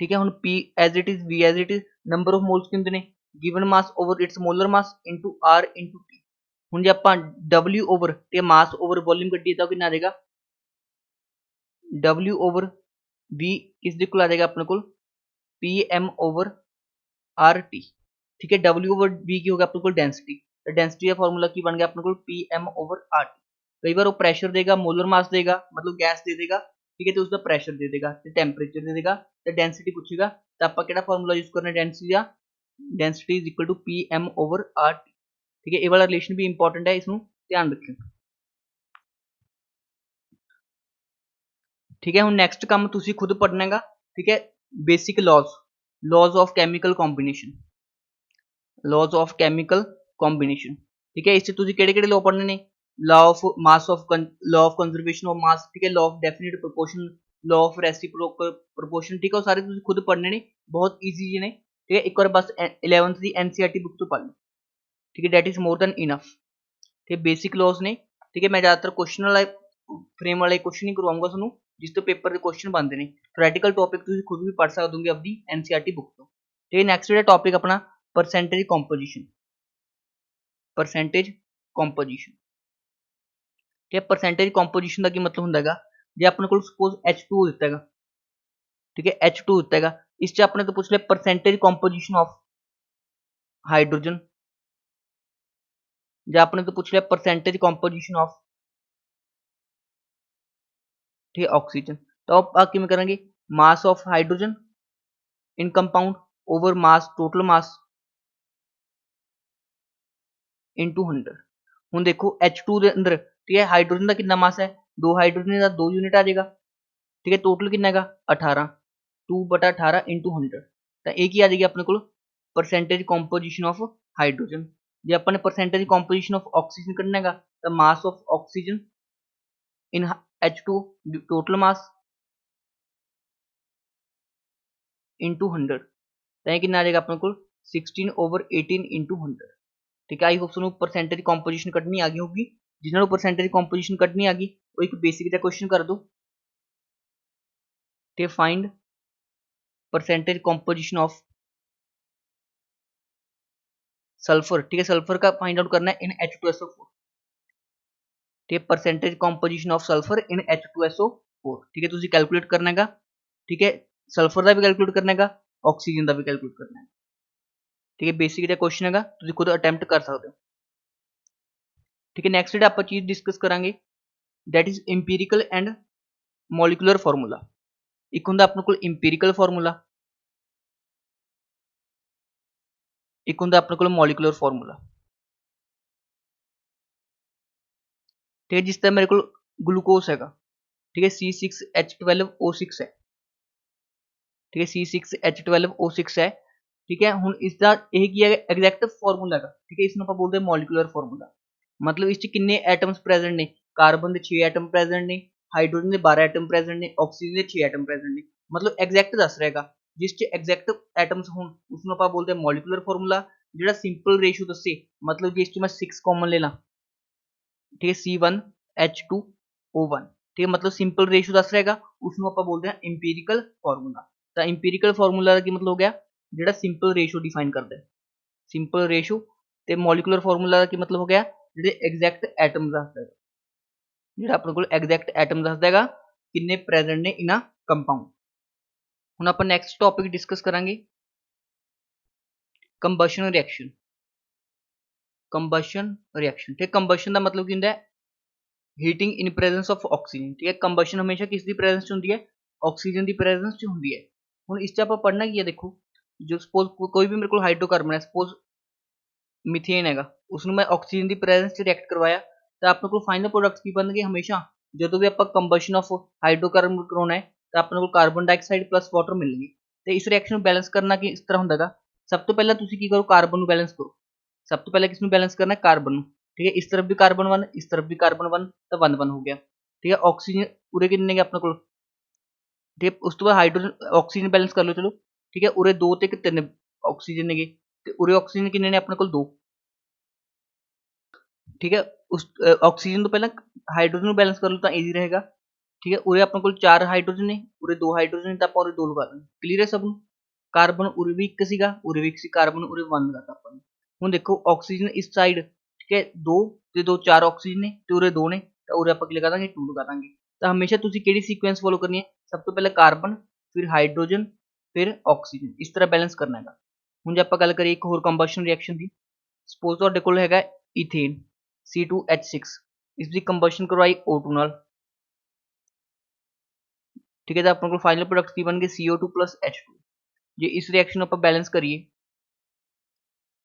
ਠੀਕ ਹੈ। ਹੁਣ P as it is V as it is number of moles ਕਿੰਨੇ ਨੇ given mass over its molar mass into R into T। ਹੁਣ ਜੇ ਆਪਾਂ W ਓਵਰ ਤੇ ਮਾਸ ਓਵਰ ਵੋਲਿਊਮ ਕੱਢੀਏ ਤਾਂ ਕਿੰਨਾ ਆ ਜਾਏਗਾ W ਓਵਰ V ਕਿਸ ਦੇ ਕੋਲ ਆ ਜਾਏਗਾ ਆਪਣੇ ਕੋਲ PM ਓਵਰ RT, ठीक है। W ओवर V की होगा अपने को डेंसिटी, तो डेंसिटी का फॉर्मूला की बन गया अपने को PM ओवर RT। कई बार वो प्रेशर देगा, मोलर मास देगा, मतलब गैस दे देगा, ठीक है, तो उसका प्रेशर दे देगा, तो टेम्परेचर दे देगा, तो डेंसिटी पूछेगा, तो आप केड़ा फॉर्मूला यूज करना डेंसिटी का, density is equal to PM over RT, ठीक है। ये वाला रिलेशन भी इंपॉर्टेंट है, इसमें ध्यान रखें, ठीक है। हुण नैक्सट काम तुसीं खुद पढ़ना है, ठीक है, basic laws of chemical combination, laws of chemical combination, ठीक है। इससे तुझे केड़े केड़े लॉ पढ़ने ने, law of mass of law of conservation of mass, ठीक है, law of definite proportion, law of reciprocal proportion, ठीक है। वो सारे तुझे खुद पढ़ने ने, बहुत ईजी जी ने, ठीक है। एक बार बस 11th की NCERT बुक तो पढ़ लो, ठीक है, that is more than enough, ठीक है। बेसिक लॉज ने, ठीक है। मैं ज़्यादातर क्वेश्चन वाला फ्रेम वाले क्वेश्चन ही करवाऊंगा ਤੁਹਾਨੂੰ, जिस तो पेपर के क्वेश्चन बनते हैं। थ्योरेटिकल टॉपिक तुझे खुद भी पढ़ सकते हो अपनी NCERT बुक तो, ठीक है। नैक्सट जो टॉपिक अपना परसेंटेज कंपोजिशन, परसेंटेज कंपोजिशन, ठीक है। परसेंटेज कंपोजिशन का की मतलब ਹੁੰਦਾ ਹੈਗਾ ਜੇ ਆਪਣੇ ਕੋਲ ਸਪੋਜ਼ H2 ਦਿੱਤਾ ਹੈਗਾ, ਠੀਕ ਹੈ, H2 ਦਿੱਤਾ ਹੈਗਾ, ਇਸ ਚ ਆਪਣੇ ਤੋਂ ਪੁੱਛ ਲਿਆ परसेंटेज कंपोजिशन ऑफ हाइड्रोजन, ਜਾਂ ਆਪਣੇ ਤੋਂ ਪੁੱਛ ਲਿਆ परसेंटेज कंपोजिशन ऑफ, ठीक है, ऑक्सीजन। तो आप किवें करेंगे mass of hydrogen in compound over mass total mass into 100। ਹੁਣ देखो H2 ਦੇ ਅੰਦਰ, ठीक है, हाइड्रोजन का कितना मास है 2 हाइड्रोजन का 2 यूनिट आ जाएगा, ठीक है। टोटल कितना हैगा 18, 2/18 इंटू 100, तो ये की आ जाएगी अपने को परसेंटेज कॉम्पोजिशन ऑफ हाइड्रोजन। जो अपने परसेंटेज कॉम्पोजिशन ऑफ ऑक्सीजन करना हैगा, तो mass of oxygen in H2 total mass into 100, तो ये कितना आ जाएगा अपने को 16/18 इंटू 100। ठीक है। आई होप सुनो परसेंटेज कॉम्पोजिशन कटनी आ गई होगी। जिन्होंने परसेंटेज कॉम्पोजिशन कटनी आ गई वो एक बेसिक दा क्वेश्चन कर दो, ठीक है। Find percentage composition of sulphur, ठीक है। सल्फर का फाइंड आउट करना है इन H2SO4, ठीक है। Percentage composition of sulphur in H2SO4, ठीक है। तुझे कैलकुलेट करना हैगा, ठीक है। सल्फर का भी कैलकुलेट करना हैगा, ऑक्सीजन का भी कैलकुलेट करना है, ठीक है। बेसिक दा क्वेश्चन हैगा, तुझे खुद अटेम्प्ट कर सकते हो, ठीक है। नेक्स्ट आप चीज डिस्कस करांगे that is empirical and molecular formula. एक होंगे अपने को इंपीरिकल फार्मूला, एक होंगे अपने को मॉलिकुलर फार्मूला, ठीक है। जिस तरह मेरे को ग्लूकोज हैगा, ठीक है, C6H12O6 है, ठीक है, C6H12O6 है, ठीक है। ਹੁਣ ਇਸ ਦਾ ਇਹ ਕੀ ਹੈ ਐਗਜ਼ੈਕਟ ਫਾਰਮੂਲਾ ਹੈਗਾ, ਠੀਕ ਹੈ। ਇਸ ਨੂੰ ਆਪਾਂ ਬੋਲਦੇ ਹਾਂ ਮੋਲੀਕੂਲਰ ਫਾਰਮੂਲਾ। ਮਤਲਬ ਇਸ ਚ ਕਿੰਨੇ ਐਟਮਸ ਪ੍ਰੈਜ਼ੈਂਟ ਨੇ, ਕਾਰਬਨ ਦੇ 6 ਐਟਮ ਪ੍ਰੈਜ਼ੈਂਟ ਨੇ, ਹਾਈਡਰੋਜਨ ਦੇ 12 ਐਟਮ ਪ੍ਰੈਜ਼ੈਂਟ ਨੇ, ਆਕਸੀਜਨ ਦੇ 6 ਐਟਮ ਪ੍ਰੈਜ਼ੈਂਟ ਨੇ। ਮਤਲਬ ਐਗਜ਼ੈਕਟ ਦੱਸ ਰਿਹਾ ਹੈਗਾ, ਜਿਸ ਚ ਐਗਜ਼ੈਕਟ ਐਟਮਸ ਹੋਣ ਉਸ ਨੂੰ ਆਪਾਂ ਬੋਲਦੇ ਹਾਂ ਮੋਲੀਕੂਲਰ ਫਾਰਮੂਲਾ। ਜਿਹੜਾ ਸਿੰਪਲ ਰੇਸ਼ੋ ਦੱਸੇ, ਮਤਲਬ ਜੇ ਇਸ ਚ ਮੈਂ 6 ਕਾਮਨ ਲੈ ਲਾਂ, ठीक है, C1H2O1, ठीक है। मतलब सिंपल रेशो दस रहेगा, उसमें आप बोलते हैं इंपीरिकल फार्मूला। तो इंपीरिकल फार्मूला का मतलब हो गया जो सिंपल रेशो डिफाइन करता है, सिंपल रेशो। तो मॉलिकुलर फार्मूला का मतलब हो गया जो एग्जैक्ट एटम दसदा है, जो अपने को एग्जैक्ट एटम दसदा है किन्ने प्रेजेंट ने इन कंपाउंड। हुण आपां नैक्सट टॉपिक डिस्कस करांगे कंबशन रिएक्शन। कंबशन रिएक्शन, ठीक है। कंबशन का मतलब की होंदा है heating in presence of oxygen, ठीक है। कंबशन हमेशा किसकी प्रेजेंस च होंदी है, ऑक्सीजन की प्रेजेंस च होंदी है। हुण इस च आपां पढ़ना की है, देखो जो सपोज कोई भी मेरे को हाइड्रोकार्बन है, सपोज मीथेन हैगा, उसनूं मैं ऑक्सीजन की प्रेजेंस च रिएक्ट करवाया, तो अपने को फाइनल प्रोडक्ट की बनणगे हमेशा जो भी आपां कंबशन ऑफ हाइड्रोकार्बन करवाना है, तो अपने को कार्बन डाइऑक्साइड प्लस वाटर मिलेंगे। तो इस रिएक्शन को बैलेंस करना कि इस तरह होंदा, सब तो पहला तुसीं की करो कार्बन को बैलेंस करो। सब तो पहले किसनूं बैलेंस करना है, कार्बन, ठीक है। इस तरफ भी कार्बन 1, इस तरफ भी कार्बन 1, तो 1 1 हो गया, ठीक है। ऑक्सीजन उरे कितने गए अपने को, ठीक है। उस तो बाद हाइड्रोजन ऑक्सीजन बैलेंस कर लो, चलो, ठीक है। उरे 2 ते 3 ऑक्सीजन ने गए, तो उरे ऑक्सीजन कितने ने अपने को 2, ठीक है। उस ऑक्सीजन तो पहला हाइड्रोजन बैलेंस कर लो तो ईजी रहेगा, ठीक है। उरे अपने को 4 हाइड्रोजन ने, उरे 2 हाइड्रोजन तो आप उरे 2 लगा देंगे, क्लीयर है सब नूं। कार्बन उरे भी 1 सीगा, उरे भी 1 सी, कार्बन उरे 1 लगाता अपन ने। हुण देखो ऑक्सीजन इस साइड, ठीक है, 2 ते 2 4 ऑक्सीजन ने, ते उरे 2 ने, तो उरे आपां की लगा देंगे 2 लगा देंगे। तो हमेशा तुसीं किहड़ी सीक्वेंस फॉलो करनी है, सब तो पहले कार्बन, फिर हाइड्रोजन, फिर ऑक्सीजन, इस तरह बैलेंस करना है। हुण जे आपां गल करिए एक होर कंबशन रिएक्शन दी, सपोज तुहाडे कोल हैगा ईथेन C2H6, इसकी कंबशन करवाई O2 नाल, ठीक है। तो अपने को फाइनल प्रोडक्ट की बन गए CO2 प्लस H2। जे इस रिएक्शन आप बैलेंस करिए,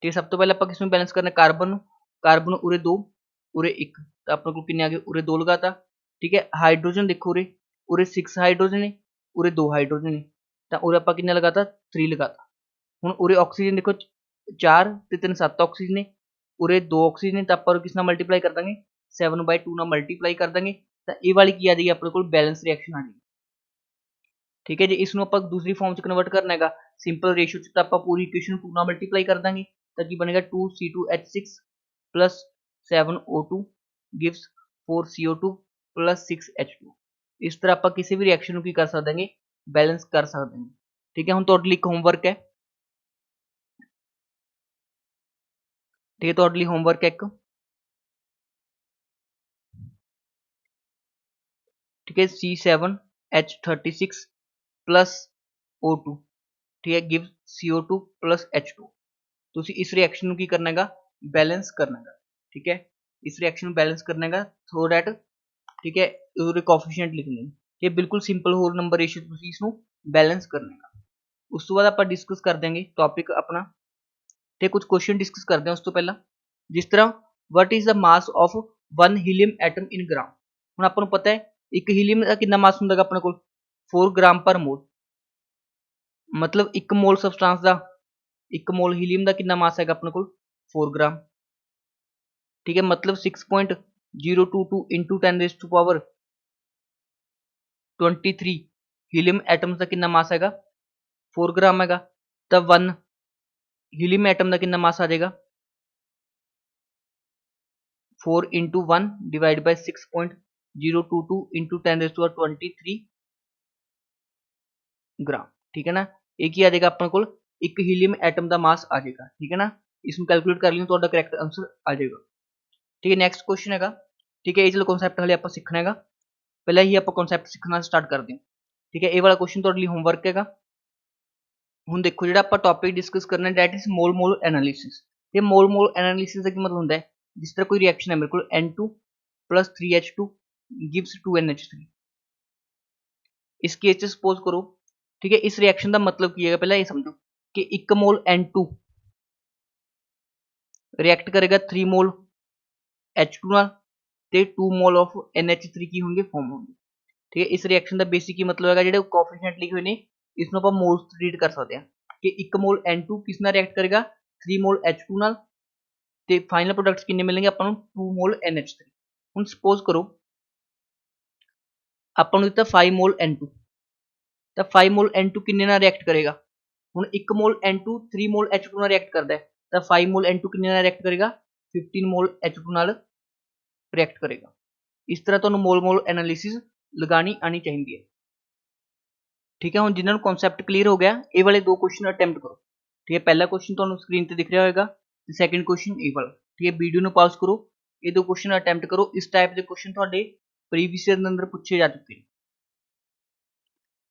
ठीक है, सब तो पहले आप किसमें बैलेंस करना है, कार्बन, कार्बन उरे 2 उरे 1, तो अपने को कितने आ गए, उरे 2 लगाता, ठीक है। हाइड्रोजन देखो उरे उरे 6 हाइड्रोजन है, उरे 2 हाइड्रोजन है, तो उरे आप कितने लगाता 3 लगाता। हुण उरे ऑक्सीजन देखो 4 ते 3 7 ऑक्सीजन है, उरे 2 ऑक्सीजन है, तो आप किस नाल मल्टीप्लाई कर देंगे 7/2 नाल मल्टीप्लाई कर देंगे, तो ये वाली की आ जाएगी अपने को बैलेंस रिएक्शन आ जाएगी, ठीक है जी। इसनूं आपां दूसरी फॉर्म च कन्वर्ट करना है सिंपल रेशियो च, तो आपां पूरी इक्वेशन 2 नाल मल्टीप्लाई कर देंगे, तो की बनेगा 2C2H6 plus 7O2 gives 4CO2 plus 6H2। इस तरह आप किसी भी रिएक्शन की कर सकते हैं, बैलेंस कर सकते हैं, ठीक है। हुण तुहाडे लई एक होमवर्क है, ठीक है, तुहाडे लई होमवर्क है एक, ठीक है, C7H36 प्लस O2, ठीक है, गिव CO2 प्लस H2। तुसीं इस रिएक्शन नूं की करना है, बैलेंस करना है, ठीक है। इस रिएक्शन नूं बैलेंस करना है सो दैट, ठीक है, ਉਹਦੇ ਕੋਐਫੀਸ਼ੀਐਂਟ ਲਿਖਣੇ ਨੇ, ਇਹ ਬਿਲਕੁਲ ਸਿੰਪਲ ਹੋਰ ਨੰਬਰ ਰੇਸ਼ੀਓ ਤੁਸੀਂ ਇਸ ਨੂੰ ਬੈਲੈਂਸ ਕਰਨਾ ਹੈ। ਉਸ ਤੋਂ ਬਾਅਦ ਆਪਾਂ ਡਿਸਕਸ ਕਰ ਦਿਆਂਗੇ ਟੌਪਿਕ ਆਪਣਾ, ਤੇ ਕੁਝ ਕੁਐਸਚਨ ਡਿਸਕਸ ਕਰਦੇ ਹਾਂ ਉਸ ਤੋਂ ਪਹਿਲਾਂ। ਜਿਸ ਤਰ੍ਹਾਂ what is the mass of one helium atom in gram। ਹੁਣ ਆਪਾਂ ਨੂੰ ਪਤਾ ਹੈ ਇੱਕ ਹੀਲੀਅਮ ਦਾ ਕਿੰਨਾ ਮਾਸ ਹੁੰਦਾ ਹੈ ਆਪਣੇ ਕੋਲ, 4 ग्राम पर मोल, मतलब 1 मोल सबसटेंस का 1 मोल हीलियम का कितना मास है अपने को 4 ग्राम। ठीक है, मतलब 6.022 इंटू 10⁻23 हीलियम एटम्स का कितना मास है 4 ग्राम है। तब 1 हीलियम एटम का कितना मास आ जाएगा 4 इंटू 1 डिवाइड बाई 6.022 इंटू 10⁻23 ग्राम। ठीक है ना, एक ही आ जाएगा अपने को एक हीलियम एटम का मास आ जाएगा। ठीक है ना, इसमें कैलकुलेट कर लियो तो करेक्ट आंसर आ जाएगा। ठीक है, नैक्सट क्वेश्चन है। ठीक है, ये चलो कॉन्सैप्ट हाले आप सीखना है, पहले ही आप कॉन्सैप्ट सीखना स्टार्ट कर दें। ठीक है, ये वाला क्वेश्चन ਤੁਹਾਡੇ ਲਈ होमवर्क है। ਹੁਣ देखो ਜਿਹੜਾ ਆਪਾਂ टॉपिक डिस्कस करना है that is mole mole analysis. ये मोल मोल एनालिसिस का की मतलब होता है जिस तरह कोई रिएक्शन है मेरे को N2 plus 3H2 gives 2NH3। इस केस च सपोज करो, ठीक है, इस रिएक्शन का मतलब की है पहले ये समझो कि 1 मोल N2 रिएक्ट करेगा 3 मोल H2 नाल ते 2 मोल ऑफ NH3 की होंगे फॉर्म होंगे। ठीक है, इस रिएक्शन का बेसिक की मतलब है जो कोएफिशिएंट लिखे हुए ने इसमें आप मोल्स ट्रीट कर सकते हैं कि 1 मोल N2 किस नाल रिएक्ट करेगा 3 मोल H2 नाल ते फाइनल प्रोडक्ट्स कितने मिलेंगे अपन 2 मोल NH3। हुन सपोज करो अपन ਨੂੰ ਦਿੱਤਾ 5 मोल N2 ਤਾਂ 5 मोल N2 कितने ਨਾਲ रिएक्ट करेगा। हुन 1 मोल N2 3 मोल H2 ਨਾਲ रिएक्ट करता है ਤਾਂ 5 मोल N2 कितने ਨਾਲ रिएक्ट करेगा 15 मोल H2 ਨਾਲ रिएक्ट करेगा। इस तरह ਤੁਹਾਨੂੰ मोल मोल एनालिसिस लगानी आनी चाहिए है। ठीक है, हुन जिन्होंने कॉन्सैप्ट क्लीयर हो गया ये वाले दो क्वेश्चन अटैम्प्ट करो। ठीक है, पहला क्वेश्चन ਤੁਹਾਨੂੰ स्क्रीन ਤੇ दिख रहा होगा ਤੇ ਸੈਕੰਡ क्वेश्चन ਇਹ वाला। ठीक है, वीडियो ਨੂੰ पॉज करो, ये दो क्वेश्चन अटैम्प्ट करो। इस टाइप के क्वेश्चन ਤੁਹਾਡੇ प्रीवियस ईयर ਦੇ ਅੰਦਰ पूछे जा चुके हैं।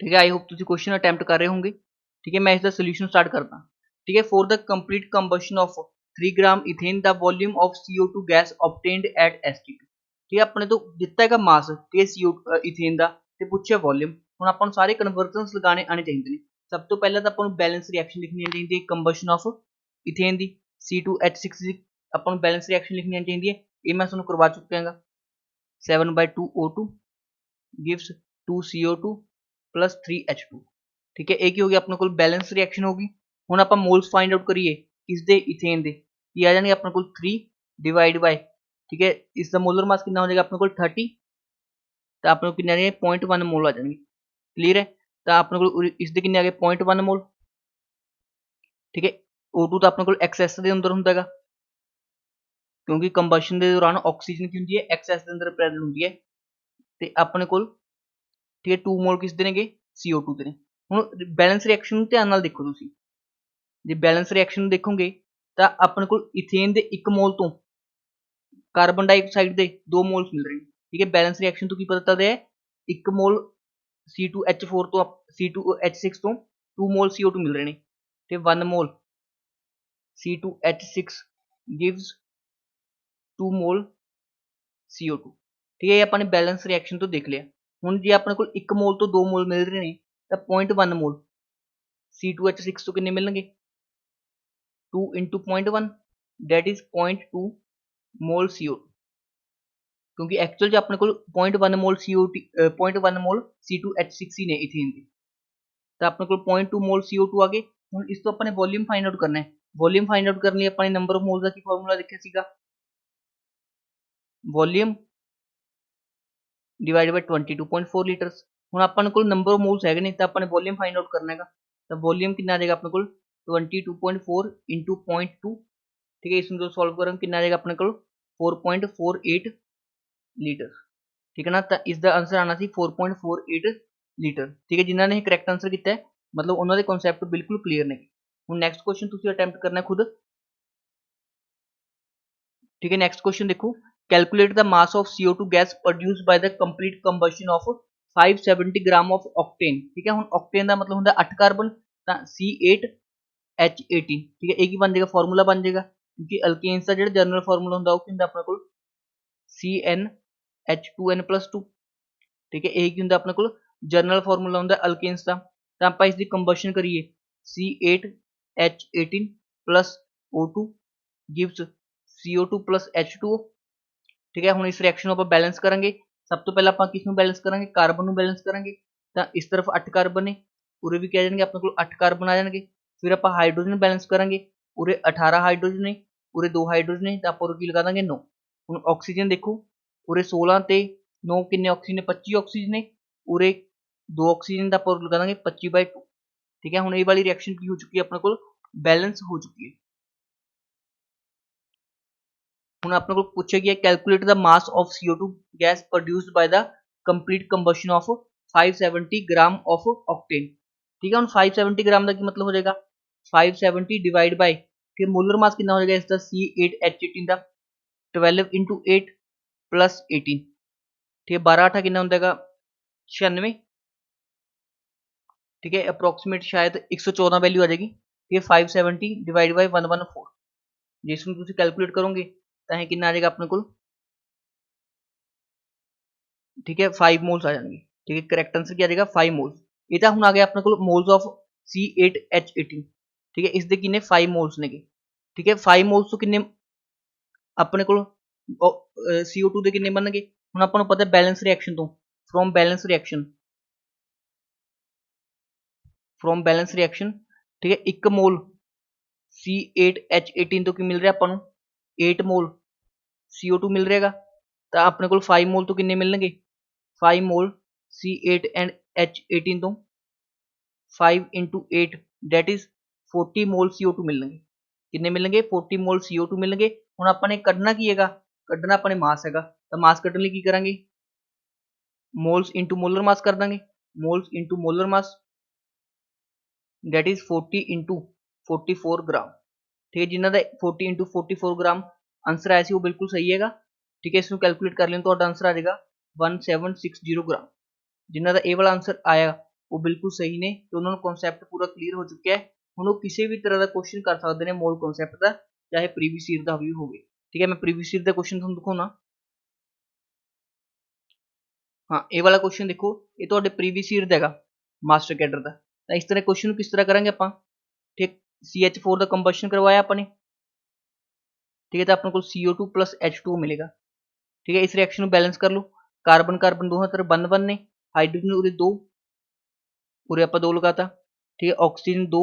ठीक है, आई होप ਤੁਸੀਂ क्वेश्चन अटैम्प्ट कर रहे होंगे। ठीक है, मैं इसका सोल्यूशन स्टार्ट करता। ठीक है, for the complete combustion of 3 gram ethane the volume of CO2 gas obtained at ST2। ठीक है, अपने तो दिता है मास ठीक है CO इथेन का ते पूछा वॉल्यूम। ਹੁਣ ਆਪਾਂ ਨੂੰ ਸਾਰੇ ਕਨਵਰਜਨਸ ਲਗਾਣੇ ਆਣੇ ਚਾਹੀਦੇ ਨੇ। ਸਭ ਤੋਂ ਪਹਿਲਾਂ ਤਾਂ ਆਪਾਂ ਨੂੰ ਬੈਲੈਂਸ ਰਿਐਕਸ਼ਨ ਲਿਖਣੀ ਚਾਹੀਦੀ ਹੈ ਕੰਬਸ਼ਨ ਆਫ ਇਥੇਨ ਦੀ C2H6 ਦੀ ਆਪਾਂ ਨੂੰ ਬੈਲੈਂਸ ਰਿਐਕਸ਼ਨ ਲਿਖਣੀ ਚਾਹੀਦੀ ਹੈ। ਇਹ ਮੈਂ ਤੁਹਾਨੂੰ ਕਰਵਾ ਚੁੱਕਿਆ ਹਾਂਗਾ 7/2O2 gives 2CO2 plus 3H2। ठीक है, एक ही हो गया अपने को बैलेंस रिएक्शन होगी। हुण आपां मोल्स फाइंड आउट करिए किसदे इथेन दे की आ जाएंगे अपने को 3 डिवाइड बाय ठीक है इसका मोलर मास कितना हो जाएगा अपने को 30 तो अपने को कितने आ जाएंगे 0.1 मोल आ जाएंगे। क्लीयर है, तो अपने को इसके कितने आ गए 0.1 मोल। ठीक है, O2 तो अपने को एक्सेस के अंदर होंगे क्योंकि कंबशन के दौरान ऑक्सीजन की होंगी है एक्सेस के अंदर प्रेजेंट होंगी है तो अपने को ठीक है 2 मोल किस देंगे CO2 ਦੇ ਨੇ। ਹੁਣ बैलेंस रिएक्शन ਨੂੰ ਧਿਆਨ ਨਾਲ ਦੇਖੋ ਤੁਸੀਂ ਜੇ बैलेंस रिएक्शन ਦੇਖੋਗੇ ਤਾਂ ਆਪਣੇ ਕੋਲ ਇਥੇਨ ਦੇ 1 मोल ਤੋਂ कार्बन डाइऑक्साइड ਦੇ 2 मोल्स मिल रहे हैं। ठीक है, बैलेंस रिएक्शन तो की पता चलता है 1 मोल C2H4 ਤੋਂ C2H6 ਤੋਂ 2 मोल CO2 मिल रहे हैं ਤੇ 1 मोल C2H6 gives 2 मोल CO2। ठीक है, ये अपने बैलेंस रिएक्शन तो देख लिया। ਹੁਣ ਜੇ ਆਪਣੇ ਕੋਲ 1 ਮੋਲ ਤੋਂ 2 ਮੋਲ ਮਿਲ ਰਹੇ ਨੇ ਤਾਂ 0.1 ਮੋਲ C2H6 ਤੋਂ ਕਿੰਨੇ ਮਿਲਣਗੇ 2 into 0.1 that is 0.2 mole CO2 क्योंकि एक्चुअल जो अपने को 0.1 मोल CO2 0.1 मोल C2H6 ही ने इथेन की तो अपने को 0.2 मोल CO2 आ गए। ਹੁਣ ਇਸ ਤੋਂ ਆਪਾਂ ਨੇ ਵੋਲਿਊਮ ਫਾਈਂਡ ਆਊਟ ਕਰਨਾ ਹੈ। ਵੋਲਿਊਮ ਫਾਈਂਡ ਆਊਟ ਕਰਨ ਲਈ ਆਪਾਂ ਨੇ ਨੰਬਰ ਆਫ ਮੋਲਸ ਦਾ ਕੀ ਫਾਰਮੂਲਾ ਲਿਖਿਆ ਸੀਗਾ ਵੋਲਿਊਮ डिवाइड बाय 22.4 लीटर्स। ਹੁਣ ਆਪਾਂ ਕੋਲ ਨੰਬਰ ਆਫ ਮੋਲਸ ਹੈਗੇ ਨੇ ਤਾਂ ਆਪਾਂ ਨੇ ਵੋਲਿਊਮ ਫਾਈਂਡ ਆਊਟ ਕਰਨਾ ਹੈਗਾ ਤਾਂ ਵੋਲਿਊਮ ਕਿੰਨਾ ਆ ਜਾਏਗਾ ਆਪਣੇ ਕੋਲ 22.4 into 0.2। ठीक है, इसमें जो सॉल्व करेंगे कितना आ जाएगा अपने को 4.48 लीटर। ठीक है ना, तो इसका आंसर आना सी 4.48 लीटर। ठीक है, जिन्होंने करैक्ट आंसर किया मतलब उन्होंने कॉन्सैप्ट बिल्कुल क्लीयर ने। हुण नैक्सट क्वेश्चन तुसीं अटैम्प्ट करना खुद। ठीक है, नैक्सट क्वेश्चन देखो calculate the mass of CO2 gas produced by the complete combustion of 570 gram of octane. ठीक है, हुण ऑक्टेन का मतलब होंगे 8 कार्बन तो C8H18। ठीक है, एक ही बन जाएगा फॉर्मूला बन जाएगा क्योंकि अल्केन्स का जो जनरल फॉर्मूला होंगे वो होंगे अपने को CnH2n+2। ठीक है, एक ही होंगे अपने को जनरल फॉर्मूला होंगे अल्केन्स का तो आप इसकी कंबशन करिए C8H18 plus O2 gives CO2 plus H2O। ठीक है, हम इस रिएक्शन को बैलेंस करेंगे। सब तो पहले आप किस बैलेंस करेंगे कार्बन बैलेंस करेंगे ਤਾਂ ਇਸ ਤਰਫ 8 ਕਾਰਬਨ ਨੇ, ਉਰੇ ਵੀ ਕਿਆ ਜਾਣਗੇ ਆਪਣੇ ਕੋਲ 8 ਕਾਰਬਨ ਆ ਜਾਣਗੇ। ਫਿਰ ਆਪਾਂ ਹਾਈਡਰੋਜਨ ਬੈਲੈਂਸ ਕਰਾਂਗੇ, ਉਰੇ 18 ਹਾਈਡਰੋਜਨ ਨੇ, ਉਰੇ 2 ਹਾਈਡਰੋਜਨ ਨੇ, ਤਾਂ ਆਪਾਂ ਉਰੇ ਕੀ ਲਗਾ ਦਾਂਗੇ 9। ਹੁਣ ਆਕਸੀਜਨ ਦੇਖੋ, ਉਰੇ 16 ਤੇ 9 ਕਿੰਨੇ ਆਕਸੀਜਨ ਨੇ, 25 ਆਕਸੀਜਨ ਨੇ, ਉਰੇ 2 ਆਕਸੀਜਨ ਦਾ ਆਪਾਂ ਲਗਾ ਦਾਂਗੇ 25/2। ਠੀਕ ਹੈ, ਹੁਣ ਇਹ ਵਾਲੀ ਰਿਐਕਸ਼ਨ ਕੀ ਹੋ ਚੁੱਕੀ ਹੈ ਆਪਣੇ ਕੋਲ, ਬੈਲੈਂਸ ਹੋ ਚੁੱਕੀ ਹੈ। ਹੁਣ ਆਪਣੇ ਕੋਲ ਪੁੱਛਿਆ ਗਿਆ calculate the mass of CO2 gas produced ਬਾय the complete combustion of 570 gram of octane. ठीक है, ਹੁਣ 570 ਗ੍ਰਾਮ ਦਾ ਕੀ ਮਤਲਬ ਹੋ ਜਾਏਗਾ, 570 ਡਿਵਾਈਡ ਬਾਈ ਫਿਰ ਮੋਲਰ ਮਾਸ ਕਿੰਨਾ ਹੋ ਜਾਏਗਾ ਇਸ ਦਾ C8H18 ਦਾ 12 into 8 plus 18। ठीक है, 12 8 कितना होता है 96। ठीक है, अप्रोक्सीमेट शायद 114 वैल्यू आ जाएगी। ठीक है, 570 डिवाइड बाई 114 जिसमें तुम कैलकुलेट करोगे तो है कितना आ जाएगा अपने को। ठीक है, 5 मोल्स आ जाएंगे। ठीक है, करेक्ट आंसर क्या आ जाएगा 5 मोल्स। ये था ਹੁਣ ਆ ਗਿਆ ਆਪਣੇ ਕੋਲ मोल्स ऑफ C8H18। ठीक है, ਇਸ ਦੇ ਕਿੰਨੇ 5 मोल्स नेगे। ठीक है, 5 मोल्स ਤੋਂ ਕਿੰਨੇ ਆਪਣੇ ਕੋਲ CO2 ਦੇ ਕਿੰਨੇ ਬਣਨਗੇ। ਹੁਣ ਆਪਾਂ ਨੂੰ ਪਤਾ ਬੈਲੈਂਸ ਰਿਐਕਸ਼ਨ ਤੋਂ ਫਰੋਮ ਬੈਲੈਂਸ ਰਿਐਕਸ਼ਨ। ठीक है, 1 मोल C8H18 ਤੋਂ ਕੀ ਮਿਲ ਰਿਹਾ ਆਪਾਂ ਨੂੰ 8 मोल CO2 ਮਿਲ ਰਿਹਾਗਾ। ਤਾਂ ਆਪਣੇ ਕੋਲ 5 मोल ਤੋਂ ਕਿੰਨੇ ਮਿਲਣਗੇ 5 मोल C8H18 ਤੋਂ 5 into 8 that is 40 mole CO2 ਮਿਲਣਗੇ। ਕਿੰਨੇ ਮਿਲਣਗੇ 40 मोल CO2 ਮਿਲਣਗੇ। ਹੁਣ ਆਪਾਂ ਨੇ ਕੱਢਣਾ ਕੀ ਹੈਗਾ, ਕੱਢਣਾ ਆਪਣੇ ਮਾਸ ਹੈਗਾ। ਤਾਂ ਮਾਸ ਕੱਢਣ ਲਈ ਕੀ ਕਰਾਂਗੇ, मोल्स into मोलर मास कर देंगे। Moles into molar mass that is 40 into 44 ग्राम। ठीक है, जिन्हों का 40 into 44 ग्राम आंसर आया सी वो बिल्कुल सही है। ठीक है, इसमें कैलकुलेट कर लें तो आंसर आ जाएगा 1760 ग्राम। जिन्हों का ये वाला आंसर आया वो बिल्कुल सही ने, तो उन्होंने कॉन्सैप्ट पूरा क्लीयर हो चुका है। हम वो किसी भी तरह का क्वेश्चन कर सकते हैं मोल कॉन्सैप्ट का, चाहे प्रीवियस ईयर का भी हो। ठीक है, मैं प्रीवियस ईयर का क्वेश्चन तुहानूं दिखाउणा। हाँ, ये वाला क्वेश्चन देखो, ये तो प्रीवियस ईयर का है मास्टर कैडर का। तो इस तरह क्वेश्चन किस तरह करेंगे आप। ठीक, CH4 का कंबशन करवाया अपने। ठीक है, तो अपने को CO2 प्लस H2 मिलेगा। ठीक है, इस रिएक्शन को बैलेंस कर लो, कार्बन कार्बन दोनों तरफ बन बन ने, हाइड्रोजन उरे 2 उरे आप 2 लगाता। ठीक है, ऑक्सीजन 2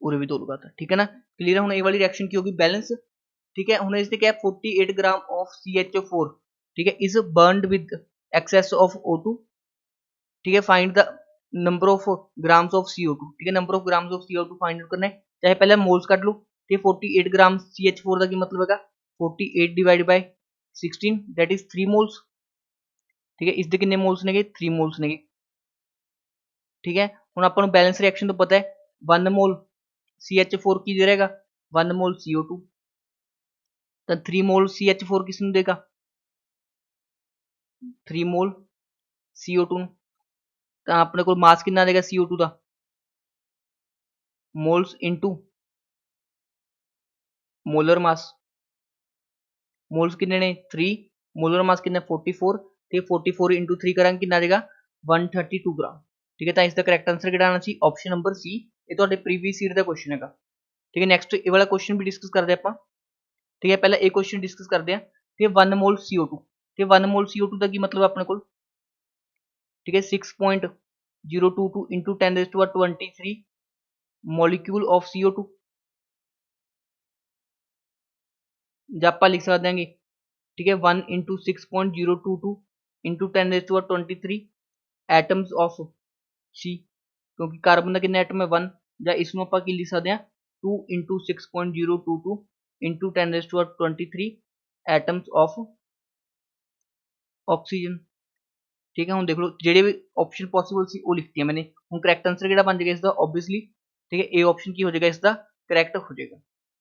उरे भी 2 लगाता। ठीक है ना, क्लियर है। हम ये वाली रिएक्शन की होगी बैलेंस। ठीक है, हमने इससे क्या 48 ग्राम ऑफ CH4 ठीक है is burned with excess of O2। ठीक है, find the number of grams of CO2। ठीक है, number of grams of CO2 find out करना है। चाहे पहले मोल्स काट लो। ठीक है, 48 ग्राम CH4 का मतलब है 48 divide by 16 that is 3 moles. ठीक है, इसके कितने मोल्स ने 3 मोल्स ने। ठीक है, हम आपको बैलेंस रिएक्शन तो पता है 1 मोल CH4 की दे रहेगा 1 मोल CO2। तो 3 मोल CH4 किसने देगा 3 मोल CO2। तो अपने को मास कितना देगा CO2 का moles into molar mass. Moles कितने ने 3, मोलर मास कितना 44। ठीक है, 44 इंटू 3 करेंगे कितना देगा 132 ग्राम। ठीक है, तो इसका करेक्ट आंसर किहड़ा आना चाहिए ऑप्शन नंबर सी। ये तो प्रीवियस ईयर का क्वेश्चन है। ठीक है, नेक्स्ट ये वाला क्वेश्चन भी डिस्कस करते हैं आप। ठीक है, पहले एक क्वेश्चन डिस्कस करते हैं। ठीक है, 1 मोल CO2। ठीक है, 1 मोल CO2 का की मतलब अपने को। ठीक है, 6.022 इंटू 10⁻23 मॉलिक्यूल ऑफ CO2। जब आप लिख सकते हैं। ठीक है, 1 into 6.022 into 10⁻23 atoms of C, क्योंकि कार्बन का कितना एटम है 1। या इसमें आप लिख सकते हैं 2 into 6.022 into 10⁻23 atoms of oxygen. ठीक है, हम देख लो जेडे भी ऑप्शन पॉसिबल सी वो लिखती है मैंने। हम करेक्ट आंसर किहड़ा बन जाएगा इसका ऑब्वियसली। ठीक है, ए ऑप्शन की हो जाएगा इसका करेक्ट हो जाएगा।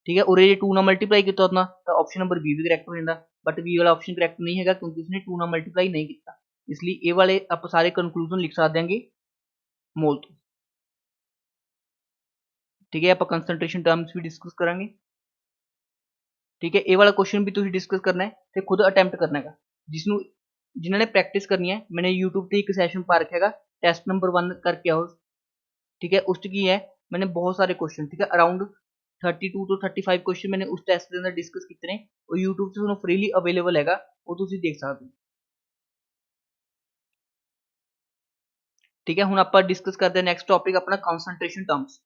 ठीक है, और ये 2 ना मल्टीप्लाई किया होता तो ऑप्शन नंबर बी भी करेक्ट हो जाता, बट बी वाला ऑप्शन करेक्ट नहीं है क्योंकि उसने 2 ना मल्टीप्लाई नहीं किया। इसलिए ए वाले आप सारे कंक्लूजन लिख सकते हैं मोल तो। ठीक है, आप कंसंट्रेशन टर्म्स भी डिस्कस करेंगे। ठीक है, ए वाला क्वेश्चन भी तुम डिस्कस करना है तो खुद अटैम्प्ट करना है। जिसनों जिन्होंने प्रैक्टिस करनी है मैंने यूट्यूब पर एक सैशन पा रखा है टेस्ट नंबर 1 करके आओ। ठीक है, उस की है मैंने बहुत सारे क्वेश्चन ठीक है अराउंड 32 to 35 क्वेश्चन मैंने उस टेस्ट के अंदर डिस्कस किए हैं और यूट्यूब से फ्रीली अवेलेबल है वो तुम देख सकते हो। ठीक है, ਹੁਣ ਆਪਾਂ ਡਿਸਕਸ ਕਰਦੇ ਹਾਂ ਨੈਕਸਟ ਟੌਪਿਕ ਆਪਣਾ ਕਨਸੈਂਟ੍ਰੇਸ਼ਨ ਟਰਮਸ।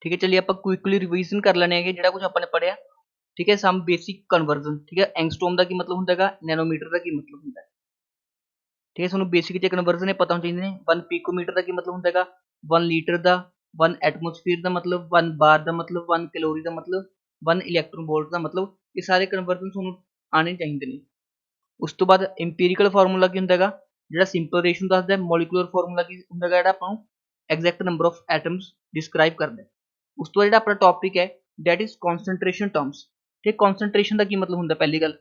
ਠੀਕ ਹੈ, ਚਲਿਏ ਆਪਾਂ ਕੁਇਕਲੀ ਰਿਵੀਜ਼ਨ ਕਰ ਲੈਣੇ ਹੈਗੇ ਜਿਹੜਾ ਕੁਝ ਆਪਾਂ ਨੇ ਪੜਿਆ। ਠੀਕ ਹੈ, ਸਮ ਬੇਸਿਕ ਕਨਵਰਜ਼ਨ। ਠੀਕ ਹੈ, ਐਂਗਸਟ੍ਰੋਮ ਦਾ ਕੀ ਮਤਲਬ ਹੁੰਦਾ ਹੈਗਾ, ਨੈਨੋਮੀਟਰ ਦਾ ਕੀ ਮਤਲਬ ਹੁੰਦਾ ਹੈ। ठीक है, ਤੁਹਾਨੂੰ ਬੇਸਿਕ ਜੇ ਕਨਵਰਜ਼ਨ ਇਹ ਪਤਾ ਹੋਣੇ ਚਾਹੀਦੇ ਨੇ। 1 ਪਿਕੋਮੀਟਰ ਦਾ ਕੀ ਮਤਲਬ ਹੁੰਦਾ ਹੈਗਾ, 1 ਲੀਟਰ ਦਾ, 1 ਐਟਮੋਸਫੀਅਰ ਦਾ ਮਤਲਬ, 1 ਬਾਰ ਦਾ ਮਤਲਬ, 1 ਕੈਲੋਰੀ ਦਾ ਮਤਲਬ, 1 ਇਲੈਕਟ੍ਰੋਨ ਵੋਲਟ ਦਾ ਮਤਲਬ। ਇਹ ਸਾਰੇ ਕਨਵਰਜ਼ਨ ਤੁਹਾਨੂੰ ਆਣੇ ਚਾਹੀਦੇ ਨੇ। ਉਸ ਤੋਂ ਬਾਅਦ ਇੰਪੀਰੀਕਲ ਫਾਰਮੂਲਾ ਕੀ ਹੁੰਦਾ ਹੈਗਾ, ਜਿਹੜਾ ਸਿੰਪਲ ਰੇਸ਼ੋ ਦੱਸਦਾ। ਮੋਲੀਕੂਲਰ ਫਾਰਮੂਲਾ ਕੀ ਹੁੰਦਾ ਹੈਗਾ, ਜਿਹੜਾ ਆਪਾਂ ਨੂੰ exact number of atoms describe ਕਰਦਾ। ਉਸ ਤੋਂ ਬਾਅਦ ਜਿਹੜਾ ਆਪਣਾ ਟੌਪਿਕ ਹੈ ਦੈਟ ਇਜ਼ ਕਨਸੈਂਟ੍ਰੇਸ਼ਨ ਟਰਮਸ। ਠੀਕ, ਕਨਸੈਂਟ੍ਰੇਸ਼ਨ ਦਾ ਕੀ ਮਤਲਬ ਹੁੰਦਾ ਪਹਿਲੀ ਗੱਲ।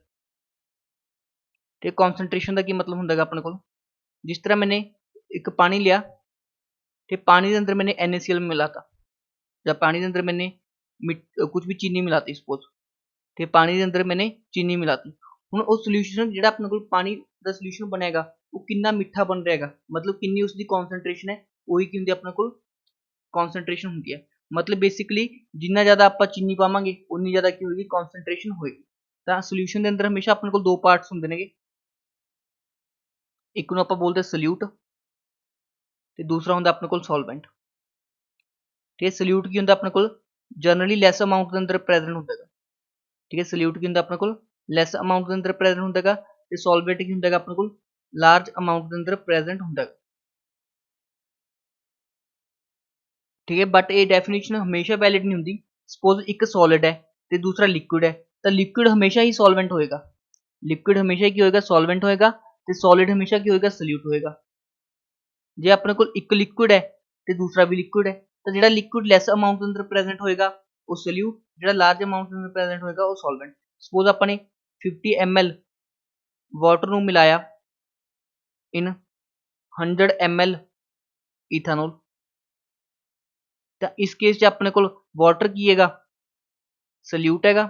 ਤੇ ਕਨਸੈਂਟ੍ਰੇਸ਼ਨ ਦਾ ਕੀ ਮਤਲਬ ਹੁੰਦਾ ਹੈਗਾ ਆਪਣੇ ਕੋਲ, ਜਿਸ ਤਰ੍ਹਾਂ ਮੈंने ਇੱਕ ਪਾਣੀ ਲਿਆ ਤੇ ਪਾਣੀ ਦੇ ਅੰਦਰ मैंने NaCl ਮਿਲਾਤਾ, ਜਾਂ ਪਾਣੀ ਦੇ ਅੰਦਰ मैंने ਕੁਝ ਵੀ ਚੀਨੀ ਮਿਲਾਤੀ ਸਪੋਜ਼, ਤੇ ਪਾਣੀ ਦੇ ਅੰਦਰ मैंने ਚੀਨੀ ਮਿਲਾਤੀ। ਹੁਣ ਉਹ ਸੋਲੂਸ਼ਨ ਜਿਹੜਾ ਆਪਣੇ ਕੋਲ ਪਾਣੀ ਦਾ ਸੋਲੂਸ਼ਨ ਬਣੇਗਾ ਉਹ ਕਿੰਨਾ ਮਿੱਠਾ ਬਣ ਰਿਹਾ ਹੈਗਾ, ਮਤਲਬ ਕਿੰਨੀ ਉਸਦੀ ਕਨਸੈਂਟ੍ਰੇਸ਼ਨ ਹੈ, ਉਹੀ ਕੀ ਹੁੰਦੀ ਆਪਣੇ ਕੋਲ ਕਨਸੈਂਟ੍ਰੇਸ਼ਨ ਹੁੰਦੀ ਹੈ। ਮਤਲਬ ਬੇਸਿਕਲੀ ਜਿੰਨਾ ਜ਼ਿਆਦਾ ਆਪਾਂ ਚੀਨੀ ਪਾਵਾਂਗੇ ਉਨੀ ਜ਼ਿਆਦਾ ਕੀ ਹੋਏਗੀ, ਕਨਸੈਂਟ੍ਰੇਸ਼ਨ ਹੋਏਗੀ। ਤਾਂ ਸੋਲੂਸ਼ਨ ਦੇ ਅੰਦਰ ਹਮੇਸ਼ਾ ਆਪਣੇ ਕੋਲ ਦੋ ਪਾਰਟਸ ਹੁੰਦੇ ਨੇਗੇ, ਇੱਕ ਨੂੰ ਆਪਾਂ ਬੋਲਦੇ ਸੋਲਿਊਟ ਤੇ ਦੂਸਰਾ ਹੁੰਦਾ ਆਪਣੇ ਕੋਲ ਸੋਲਵੈਂਟ। ਠੀਕ ਹੈ, ਸੋਲਿਊਟ ਕੀ ਹੁੰਦਾ ਆਪਣੇ ਕੋਲ ਜਨਰਲੀ ਲੈਸ ਅਮਾਉਂਟ ਦੇ ਅੰਦਰ ਪ੍ਰੈਜ਼ੈਂਟ ਹੁੰਦਾ ਹੈਗਾ। ਠੀਕ ਹੈ, ਸੋਲਿਊਟ ਕੀ ਹੁੰਦਾ ਆਪਣੇ ਕੋਲ ਲੈਸ ਅਮਾਉਂਟ ਦੇ ਅੰਦਰ ਪ੍ਰੈਜ਼ੈਂਟ ਹੁੰਦਾ ਹੈਗਾ, ਤੇ ਸੋਲਵੈਂਟ ਕੀ ਹੁੰਦਾ ਹੈਗਾ ਆਪਣੇ ਕੋਲ ਲਾਰਜ ਅਮਾਉਂਟ ਦੇ ਅੰਦਰ ਪ੍ਰੈਜ਼ੈਂਟ ਹੁੰਦਾ ਹੈਗਾ। ਠੀਕ ਹੈ, ਬਟ ਇਹ ਡੈਫੀਨੇਸ਼ਨ ਹਮੇਸ਼ਾ ਵੈਲਿਡ ਨਹੀਂ ਹੁੰਦੀ। ਸਪੋਜ਼ ਇੱਕ ਸੋਲਿਡ ਹੈ ਤੇ ਦੂਸਰਾ ਲਿਕੁਇਡ ਹੈ, ਤਾਂ ਲਿਕੁਇਡ ਹਮੇਸ਼ਾ ਹੀ ਸੋਲਵੈਂਟ ਹੋਏਗਾ। ਲਿਕੁਇਡ ਹਮੇਸ਼ਾ ਕੀ ਹੋਏਗਾ, ਸੋਲਵੈਂਟ ਹੋਏਗਾ, ਤੇ ਸੋਲਿਡ ਹਮੇਸ਼ਾ ਕੀ ਹੋਏਗਾ, ਸੋਲਿਊਟ ਹੋਏਗਾ। ਜੇ ਆਪਣੇ ਕੋਲ ਇੱਕ ਲਿਕੁਇਡ ਹੈ ਤੇ ਦੂਸਰਾ ਵੀ ਲਿਕੁਇਡ ਹੈ, ਤਾਂ ਜਿਹੜਾ ਲਿਕੁਇਡ ਲੈਸ ਅਮਾਉਂਟ ਦੇ ਅੰਦਰ ਪ੍ਰੈਜ਼ੈਂਟ ਹੋਏਗਾ ਉਹ ਸੋਲਿਊਟ, ਜਿਹੜਾ ਲਾਰਜ ਅਮਾਉਂਟ ਦੇ ਅੰਦਰ ਪ੍ਰੈਜ਼ੈਂਟ ਹੋਏਗਾ ਉਹ ਸੋਲਵੈਂਟ। ਸਪੋਜ਼ ਆਪਾਂ ਨੇ 50 ml ਵਾਟਰ ਨੂੰ ਮਿਲਾਇਆ ਇਨ 100 ml ਇਥਾਨੋਲ, ਤਾਂ ਇਸ ਕੇਸ 'ਚ ਆਪਣੇ ਕੋਲ ਵਾਟਰ ਕੀ ਹੈਗਾ, ਸੋਲਿਊਟ ਹੈਗਾ,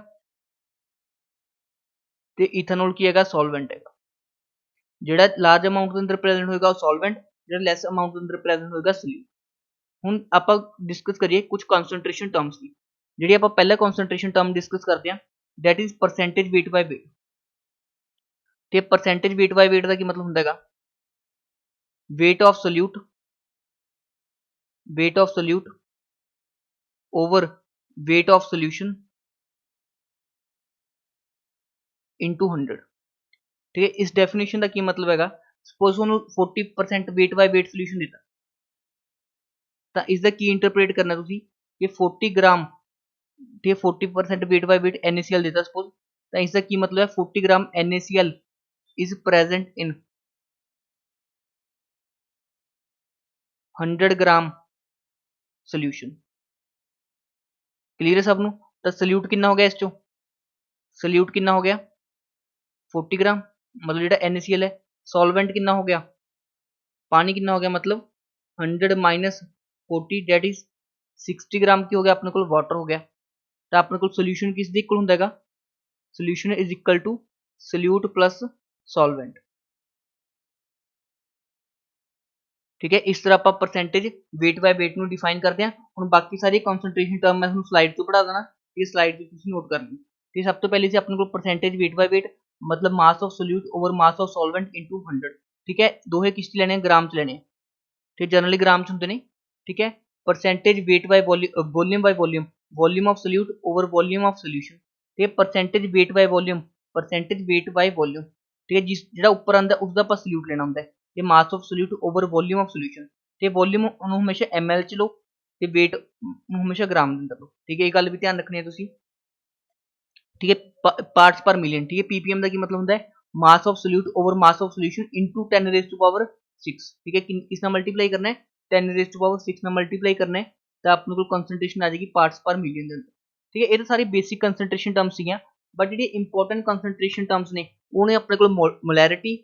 ਤੇ ਇਥਾਨੋਲ ਕੀ ਹੈਗਾ, ਸੋਲਵੈਂਟ ਹੈਗਾ। ਜਿਹੜਾ ਲਾਰਜ ਅਮਾਉਂਟ ਦੇ ਅੰਦਰ ਪ੍ਰੈਜ਼ੈਂਟ ਹੋਏਗਾ ਉਹ ਸੋਲਵੈਂਟ, ਜਿਹੜਾ ਲੈਸ ਅਮਾਉਂਟ ਦੇ ਅੰਦਰ ਪ੍ਰੈਜ਼ੈਂਟ ਹੋਏਗਾ ਸੋਲਿਊਟ। ਹੁਣ ਆਪਾਂ ਡਿਸਕਸ ਕਰੀਏ ਕੁਝ ਕਨਸੈਂਟ੍ਰੇਸ਼ਨ ਟਰਮਸ ਦੀ। ਜਿਹੜੀ ਆਪਾਂ ਪਹਿਲਾ ਕਨਸੈਂਟ੍ਰੇਸ਼ਨ ਟਰਮ ਡਿਸਕਸ ਕਰਦੇ ਹਾਂ that is percentage weight by weight। ਤੇ ਪਰਸੈਂਟੇਜ weight by weight ਦਾ ਕੀ ਮਤਲਬ ਹੁੰਦਾ ਹੈਗਾ, weight of solute over weight of solution into 100। ठीक है, इस डेफिनेशन का की मतलब हैगा, सपोज ਤੁਹਾਨੂੰ 40% weight by weight solution ਦਿੱਤਾ, ਤਾਂ ਇਸ ਦਾ ਕੀ ਇੰਟਰਪ੍ਰੀਟ ਕਰਨਾ ਤੁਸੀਂ ਕਿ 40 ਗ੍ਰਾਮ ਤੇ 40% weight by weight NaCl ਦਿੱਤਾ ਸਪੋਜ਼, ਤਾਂ ਇਸ ਦਾ ਕੀ ਮਤਲਬ ਹੈ 40 gram NaCl is present in 100 gram solution। Clear ਹੈ ਸਭ ਨੂੰ। ਤਾਂ ਸੋਲਿਊਟ ਕਿੰਨਾ ਹੋ ਗਿਆ, ਇਸ ਚੋਂ ਸੋਲਿਊਟ ਕਿੰਨਾ ਹੋ ਗਿਆ 40 ਗ੍ਰਾਮ, ਮਤਲਬ ਜਿਹੜਾ NaCl ਹੈ। ਸੋਲਵੈਂਟ ਕਿੰਨਾ ਹੋ ਗਿਆ, ਪਾਣੀ ਕਿੰਨਾ ਹੋ ਗਿਆ, ਮਤਲਬ 100 ਮਾਈਨਸ 40 ਡੈਟ ਇਜ਼ 60 ਗ੍ਰਾਮ ਕੀ ਹੋ ਗਿਆ ਆਪਣੇ ਕੋਲ, ਵਾਟਰ ਹੋ ਗਿਆ। ਤਾਂ ਆਪਣੇ ਕੋਲ ਸੋਲਿਊਸ਼ਨ ਕਿਸ ਦੇ ਇਕੁਅਲ ਹੁੰਦਾ ਹੈਗਾ, solution is equal to solute plus solvent. ਠੀਕ ਹੈ, ਇਸ ਤਰ੍ਹਾਂ ਆਪਾਂ ਪਰਸੈਂਟੇਜ weight by weight ਨੂੰ ਡਿਫਾਈਨ ਕਰਦੇ ਹਾਂ। ਹੁਣ ਬਾਕੀ ਸਾਰੀ ਕਨਸੈਂਟ੍ਰੇਸ਼ਨ ਟਰਮ ਮੈਂ ਤੁਹਾਨੂੰ ਸਲਾਈਡ ਤੋਂ ਪੜ੍ਹਾ ਦੇਣਾ, ਇਹ ਸਲਾਈਡ ਤੇ ਤੁਸੀਂ ਨੋਟ ਕਰਨੀ। ਤੇ ਸਭ ਤੋਂ ਪਹਿਲੇ ਸੀ ਆਪਣੇ ਕੋਲ ਪਰਸੈਂਟੇਜ weight by weight, ਮਤਲਬ mass of solute over mass of solvent into 100। ਠੀਕ ਹੈ, ਦੋਹੇ ਕਿਸ ਚ ਲੈਣੇ, ਗ੍ਰਾਮ ਚ ਲੈਣੇ, ਤੇ ਜਨਰਲੀ ਗ੍ਰਾਮ ਚ ਹੁੰਦੇ ਨੇ। ਠੀਕ ਹੈ, percentage weight by volume by volume, volume of solute over volume of solution, ਤੇ percentage weight by volume, percentage weight by volume. ਠੀਕ ਹੈ, ਜਿਹੜਾ ਉੱਪਰ ਆਉਂਦਾ ਉਸਦਾ ਆਪਾਂ ਸੋਲਿਊਟ ਲੈਣਾ ਹੁੰਦਾ ਹੈ, ਤੇ mass of solute over volume of solution, ਤੇ ਵੋਲਿਊਮ ਨੂੰ ਹਮੇਸ਼ਾ ml ਚ ਲਓ ਤੇ weight ਨੂੰ ਹਮੇਸ਼ਾ ਗ੍ਰਾਮ ਦੇ ਅੰਦਰ ਲਓ। ਠੀਕ ਹੈ, ਇਹ ਗੱਲ ਵੀ ਧਿਆਨ ਰੱਖਣੀ ਹੈ ਤੁਸੀਂ। ਠੀਕ ਹੈ, ਪਾਰਟਸ ਪਰ ਮਿਲੀਅਨ। ਠੀਕ ਹੈ, ppm ਦਾ ਕੀ ਮਤਲਬ ਹੁੰਦਾ ਹੈ, mass of solute over mass of solution into 10 raise to power 6। ਠੀਕ ਹੈ, ਕਿਸ ਨਾਲ ਮਲਟੀਪਲਾਈ ਕਰਨਾ ਹੈ, 10 ਰੇਜ਼ ਟੂ ਪਾਵਰ 6 ਨਾਲ ਮਲਟੀਪਲਾਈ ਕਰਨਾ ਹੈ, ਤਾਂ ਆਪਣੇ ਕੋਲ ਕਨਸੈਂਟ੍ਰੇਸ਼ਨ ਆ ਜਾਏਗੀ ਪਾਰਟਸ ਪਰ ਮਿਲੀਅਨ ਦੇ ਅੰਦਰ। ਠੀਕ ਹੈ, ਇਹ ਤਾਂ ਸਾਰੀ ਬੇਸਿਕ ਕਨਸੈਂਟ੍ਰੇਸ਼ਨ ਟਰਮਸ ਸੀਗੀਆਂ, ਬਟ ਜਿਹੜੀ ਇੰਪੋਰਟੈਂਟ ਕਨਸੈਂਟ੍ਰੇਸ਼ਨ ਟਰਮਸ ਨੇ ਉਹਨੇ ਆਪਣੇ ਕੋਲ ਮੋਲੈਰਿਟੀ,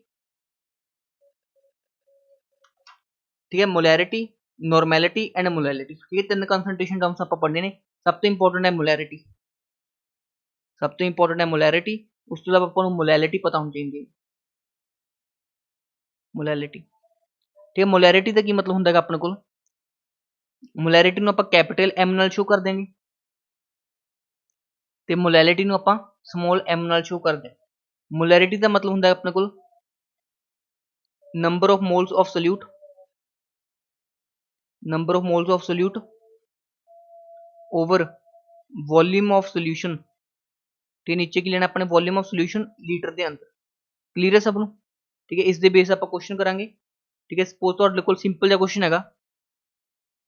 ठीक है, मोलैरिटी, नॉर्मैलिटी एंड मोलैलिटी। ठीक है, तीन कंसंट्रेशन टर्म्स आप पढ़ने ने। सब तो इंपॉर्टेंट है मोलैरिटी, सब तो इंपॉर्टेंट है मोलैरिटी। उस तो बाद आपको मोलैलिटी पता होनी चाहिए, मोलैलिटी। ठीक है, मोलैरिटी का की मतलब होंगे अपने को, मोलैरिटी ਨੂੰ ਆਪਾਂ कैपिटल M ਨਾਲ शो कर देंगे ਤੇ मोलैलिटी ਨੂੰ ਆਪਾਂ स्मॉल m ਨਾਲ शो कर देंगे। मोलैरिटी का मतलब होंगे अपने को number of moles of solute number of moles of solute over volume of solution, ठीक है नीचे की लेना अपने वॉल्यूम ऑफ सोल्यूशन लीटर के अंदर। क्लीयर है सब ਨੂੰ, ठीक है इस दे बेस ਆਪਾਂ क्वेश्चन करांगे। ठीक है सपोज ਤੁਹਾਡੇ ਕੋਲ ਸਿੰਪਲ ਜਿਹਾ क्वेश्चन ਹੈਗਾ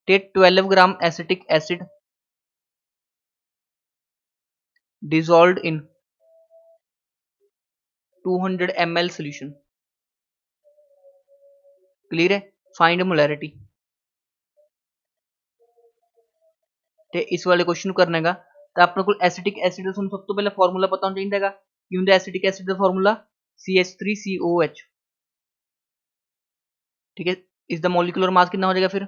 ਤੇ 12 gram acetic acid dissolved in 200 ml solution, clear है, फाइंड मोलैरिटी। ਤੇ ਇਸ ਵਾਲੇ क्वेश्चन ਨੂੰ करना ਹੈਗਾ ਤਾਂ ਆਪਣੇ ਕੋਲ एसिटिक एसिड ਦਾ ਤੁਹਾਨੂੰ ਸਭ ਤੋਂ ਪਹਿਲਾਂ ਫਾਰਮੂਲਾ ਪਤਾ ਹੋਣਾ ਚਾਹੀਦਾ ਹੈਗਾ। ਕੀ ਹੁੰਦਾ एसिटिक एसिड ਦਾ ਫਾਰਮੂਲਾ CH3COH, ठीक है इसका मॉलिक्यूलर मास कितना हो जाएगा फिर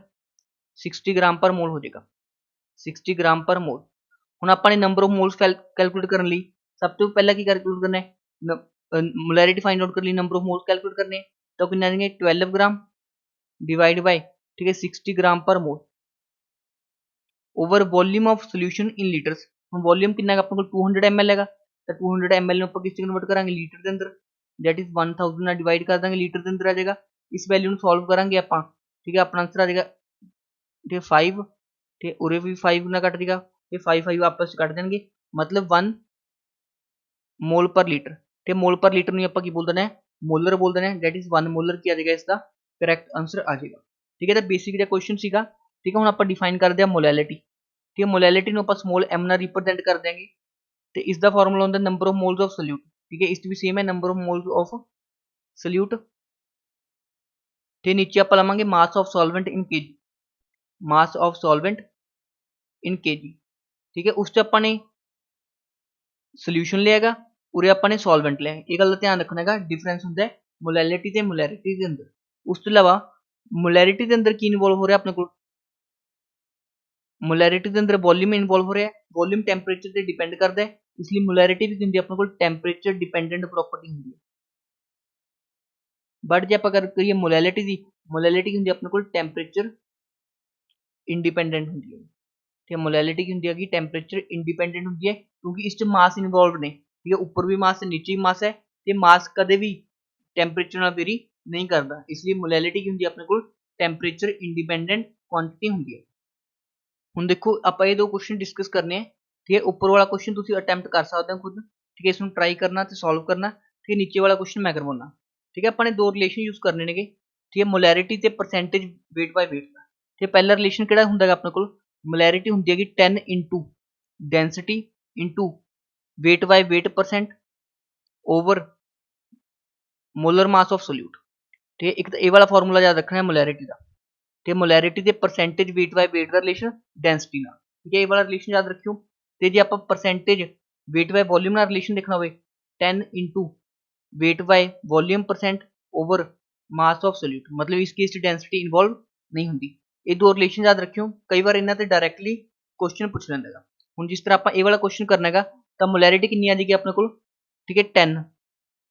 60 ग्राम पर मोल हो जाएगा, 60 ग्राम पर मोल। ਹੁਣ ਆਪਾਂ ਨੇ ਨੰਬਰ ਆਫ ਮੋਲਸ ਕੈਲਕੂਲੇਟ ਕਰਨ ਲਈ ਸਭ ਤੋਂ ਪਹਿਲਾਂ ਕੀ ਕੈਲਕੂਲੇਟ ਕਰਨਾ ਹੈ, ਮੋਲੈਰਿਟੀ ਫਾਈਂਡ ਆਊਟ ਕਰਨ ਲਈ ਨੰਬਰ ਆਫ ਮੋਲਸ ਕੈਲਕੂਲੇਟ ਕਰਨੇ ਤਾਂ ਕਿੰਨਾ ਆਣਗੇ 12 ग्राम डिवाइड बाय, ठीक है 60 ग्राम पर mole over volume of solution in litres. हम वॉल्यूम कितना है अपने को 200 ml है तो 200 ml में ਆਪਾਂ किस कन्वर्ट करांगे लीटर के अंदर, दैट इज 1000 ਨਾਲ डिवाइड कर देंगे लीटर के अंदर आ जाएगा। इस वैल्यू ਨੂੰ सॉल्व करांगे ਆਪਾਂ, ठीक है अपना आंसर आ जाएगा ठीक है 5, ठीक है उरे भी 5 ना कट देगा, ये 5 आपस में कट देंगे मतलब 1 मोल पर लीटर। ठीक है मोल पर लीटर नहीं ਆਪਾਂ ਕੀ बोल देना है मोलर बोल देना है, दैट इज 1 मोलर किया जाएगा, इसका करेक्ट आंसर आ जाएगा। ठीक है तो बेसिक जो क्वेश्चन ਸੀਗਾ, ठीक है ਹੁਣ ਆਪਾਂ डिफाइन करते हैं मोलैलिटी। ठीक है मोलैलिटी ਨੂੰ ਆਪਾਂ स्मॉल m ਨਾਲ रिप्रेजेंट कर देंगे ਤੇ ਇਸ ਦਾ ਫਾਰਮੂਲਾ ਹੁੰਦਾ number of moles of solute. ठीक है ਇਸ ਵੀ ਸੇਮ ਹੈ number of moles of solute ਤੇ ਨੀਚੇ ਆਪਾਂ ਲਵਾਂਗੇ mass of solvent in KG, mass of solvent in KG. ठीक है ਉਸ ਚ ਆਪਾਂ ਨੇ ਸੋਲੂਸ਼ਨ ਲਿਆਗਾ, ਉਰੇ ਆਪਾਂ ਨੇ ਸੋਲਵੈਂਟ ਲਿਆ। ਇਹ ਗੱਲ ਦਾ ਧਿਆਨ ਰੱਖਣਾ ਹੈਗਾ ਡਿਫਰੈਂਸ ਹੁੰਦਾ ਹੈ ਮੋਲੈਲਿਟੀ ਤੇ ਮੋਲੈਰਿਟੀ ਦੇ ਅੰਦਰ। ਉਸ ਤੋਂ ਇਲਾਵਾ ਮੋਲੈਰਿਟੀ ਦੇ ਅੰਦਰ ਕੀ ਇਨਵੋਲਵ ਹੋ ਰਿਹਾ ਆਪਣੇ ਕੋਲ, मोलैरिटी के अंदर वॉल्यूम इन्वॉल्व हो रहा है, वॉल्यूम टैंपरेचर से डिपेंड करता है, इसलिए मोलैरिटी भी होंगी अपने को टैंपरेचर डिपेंडेंट प्रॉपर्टी होंगी है। बट जो आप करिए मोलैलिटी की, मोलैलिटी होंगी अपने को टैंपरेचर इंडिपेंडेंट होंगी है। ठीक है मोलैलिटी की होंगी टैंपरेचर इंडिपेंडेंट होंगी है क्योंकि इस मास इन्वॉल्व ने। ठीक है ऊपर भी मास है नीचे भी मास है, तो मास कदे भी टैंपरेचर नाल वेरी नहीं करता, इसलिए मोलैलिटी की होंगी अपने को टैंपरेचर इंडिपेंडेंट क्वांटिटी होंगी है। ਹੁਣ ਦੇਖੋ ਆਪਾਂ ਇਹ ਦੋ ਕੁਐਸਚਨ ਡਿਸਕਸ ਕਰਨੇ ਆ। ਠੀਕ ਹੈ ਉੱਪਰ ਵਾਲਾ ਕੁਐਸਚਨ ਤੁਸੀਂ ਅਟੈਂਪਟ ਕਰ ਸਕਦੇ ਹੋ ਖੁਦ, ਠੀਕ ਹੈ ਇਸ ਨੂੰ ਟਰਾਈ ਕਰਨਾ ਤੇ ਸੋਲਵ ਕਰਨਾ। ਠੀਕ ਹੈ ਨੀਚੇ ਵਾਲਾ ਕੁਐਸਚਨ ਮੈਂ ਕਰਵਾਉਣਾ। ਠੀਕ ਹੈ ਆਪਾਂ ਨੇ ਦੋ ਰਿਲੇਸ਼ਨ ਯੂਜ਼ ਕਰਨੇ ਨੇਗੇ, ਠੀਕ ਹੈ ਮੋਲੈਰਿਟੀ ਤੇ ਪਰਸੈਂਟੇਜ weight ਬਾਈ weight ਦਾ। ਤੇ ਪਹਿਲਾ ਰਿਲੇਸ਼ਨ ਕਿਹੜਾ ਹੁੰਦਾ ਹੈਗਾ ਆਪਣੇ ਕੋਲ, ਮੋਲੈਰਿਟੀ ਹੁੰਦੀ ਹੈਗੀ 10 into density into weight by weight percent over molar mass of solute. ठीक है एक तो ये वाला फॉर्मूला याद रखना है मोलैरिटी का, ਤੇ ਮੋਲੈਰਿਟੀ ਦੇ ਪਰਸੈਂਟੇਜ weight ਬਾਈ weight ਦਾ ਰਿਲੇਸ਼ਨ ਡੈਂਸਿਟੀ ਨਾਲ। ਠੀਕ ਹੈ ਇਹ ਵਾਲਾ ਰਿਲੇਸ਼ਨ ਯਾਦ ਰੱਖਿਓ। ਤੇ ਜੇ ਆਪਾਂ ਪਰਸੈਂਟੇਜ weight ਬਾਈ ਵੋਲਿਊਮ ਨਾਲ ਰਿਲੇਸ਼ਨ ਦੇਖਣਾ ਹੋਵੇ 10 into weight by volume percent over mass of solute, ਮਤਲਬ ਇਸ ਕੇਸ 'ਚ ਡੈਂਸਿਟੀ ਇਨਵੋਲਵ ਨਹੀਂ ਹੁੰਦੀ। ਇਹ ਦੋ ਰਿਲੇਸ਼ਨ ਯਾਦ ਰੱਖਿਓ, ਕਈ ਵਾਰ ਇਹਨਾਂ ਤੇ ਡਾਇਰੈਕਟਲੀ ਕੁਐਸਚਨ ਪੁੱਛ ਲੈਂਦਾ ਹੈਗਾ। ਹੁਣ ਜਿਸ ਤਰ੍ਹਾਂ ਆਪਾਂ ਇਹ ਵਾਲਾ ਕੁਐਸਚਨ ਕਰਨਾ ਹੈਗਾ ਤਾਂ ਮੋਲੈਰਿਟੀ ਕਿੰਨੀ ਆ ਜਾਏਗੀ ਆਪਣੇ ਕੋਲ, ਠੀਕ ਹੈ 10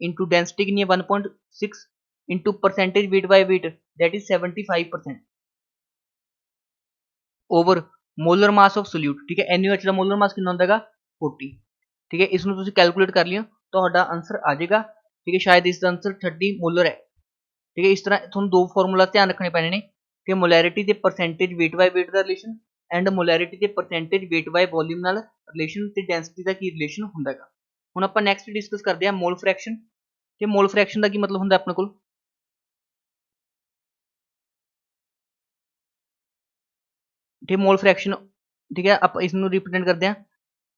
ਇਨਟੂ ਡੈਂਸਿਟੀ ਕਿੰਨੀ ਹੈ 1.6 into percentage weight by weight that is 75% over molar mass of solute. ठीक है NaOH ਦਾ मोलर मास कितना होता है 40। ठीक है इसमें ਤੁਸੀਂ कैलकुलेट कर लियो तो ਤੁਹਾਡਾ आंसर आ जाएगा। ठीक है शायद इसका आंसर 30 मोलर है। ठीक है इस तरह ਤੁਹਾਨੂੰ ਦੋ ਫਾਰਮੂਲਾ ਧਿਆਨ ਰੱਖਣੇ ਪੈਣੇ ਨੇ ਕਿ ਮੋਲੈਰਿਟੀ ਤੇ ਪਰਸੈਂਟੇਜ weight ਬਾਈ weight ਦਾ ਰਿਲੇਸ਼ਨ ਐਂਡ ਮੋਲੈਰਿਟੀ ਤੇ ਪਰਸੈਂਟੇਜ weight ਬਾਈ ਵੋਲਿਊਮ ਨਾਲ ਰਿਲੇਸ਼ਨ ਤੇ ਡੈਂਸਿਟੀ ਦਾ ਕੀ ਰਿਲੇਸ਼ਨ ਹੁੰਦਾ ਹੈਗਾ। ਹੁਣ ਆਪਾਂ ਨੈਕਸਟ ਡਿਸਕਸ ਕਰਦੇ ਹਾਂ ਮੋਲ ਫ੍ਰੈਕਸ਼ਨ। ਤੇ ਮੋਲ ਫ੍ਰੈਕਸ਼ਨ ਦਾ ਕੀ ਮਤਲਬ ਹੁੰਦਾ ਆਪਣੇ ਕੋਲ, ठीक है मोल फ्रैक्शन। ठीक है आप इसमें रिप्रेजेंट करते हैं,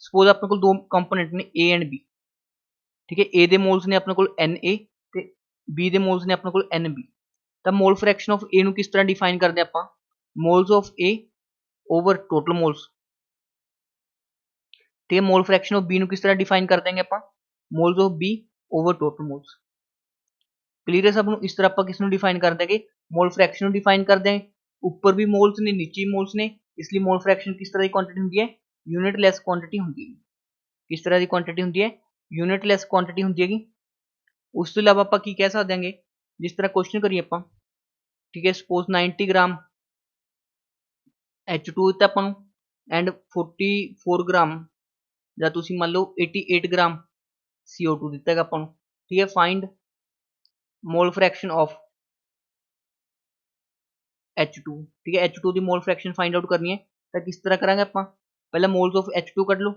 सपोज अपने को दो कंपोनेंट ने ए एंड बी। ठीक है ए दे मोल्स ने अपने को Na ते बी दे मोल्स ने अपने को Nb। तो मोल फ्रैक्शन ऑफ ए किस तरह डिफाइन करते हैं आप, moles of A over total moles. ठीक है मोल फ्रैक्शन ऑफ बी किस तरह डिफाइन कर देंगे आप, moles of B over total moles. Clear है सब इस तरह आप किस डिफाइन कर देंगे, मोल फ्रैक्शन डिफाइन कर देंगे। ऊपर भी मोल्स ने नीचे मोल्स ने, इसलिए मोल फ्रैक्शन किस तरह की क्वांटिटी होती है, यूनिटलेस क्वांटिटी होती है। किस तरह की क्वांटिटी होती है, यूनिटलेस क्वांटिटी होती है। उस तो इलावा आप की कह सकते हैं जिस तरह क्वेश्चन करिए आप, ठीक है सपोज 90 ग्राम H2 दिता अपन एंड 44 ग्राम या तुम मान लो 88 ग्राम CO2 दिता है अपन। ठीक है find mole fraction of H2, ठीक है। H2 की मोल फ्रैक्शन फाइंड आउट करनी है तो किस तरह करांगे ਆਪਾਂ पहले मोल्स ऑफ H2 कट लो,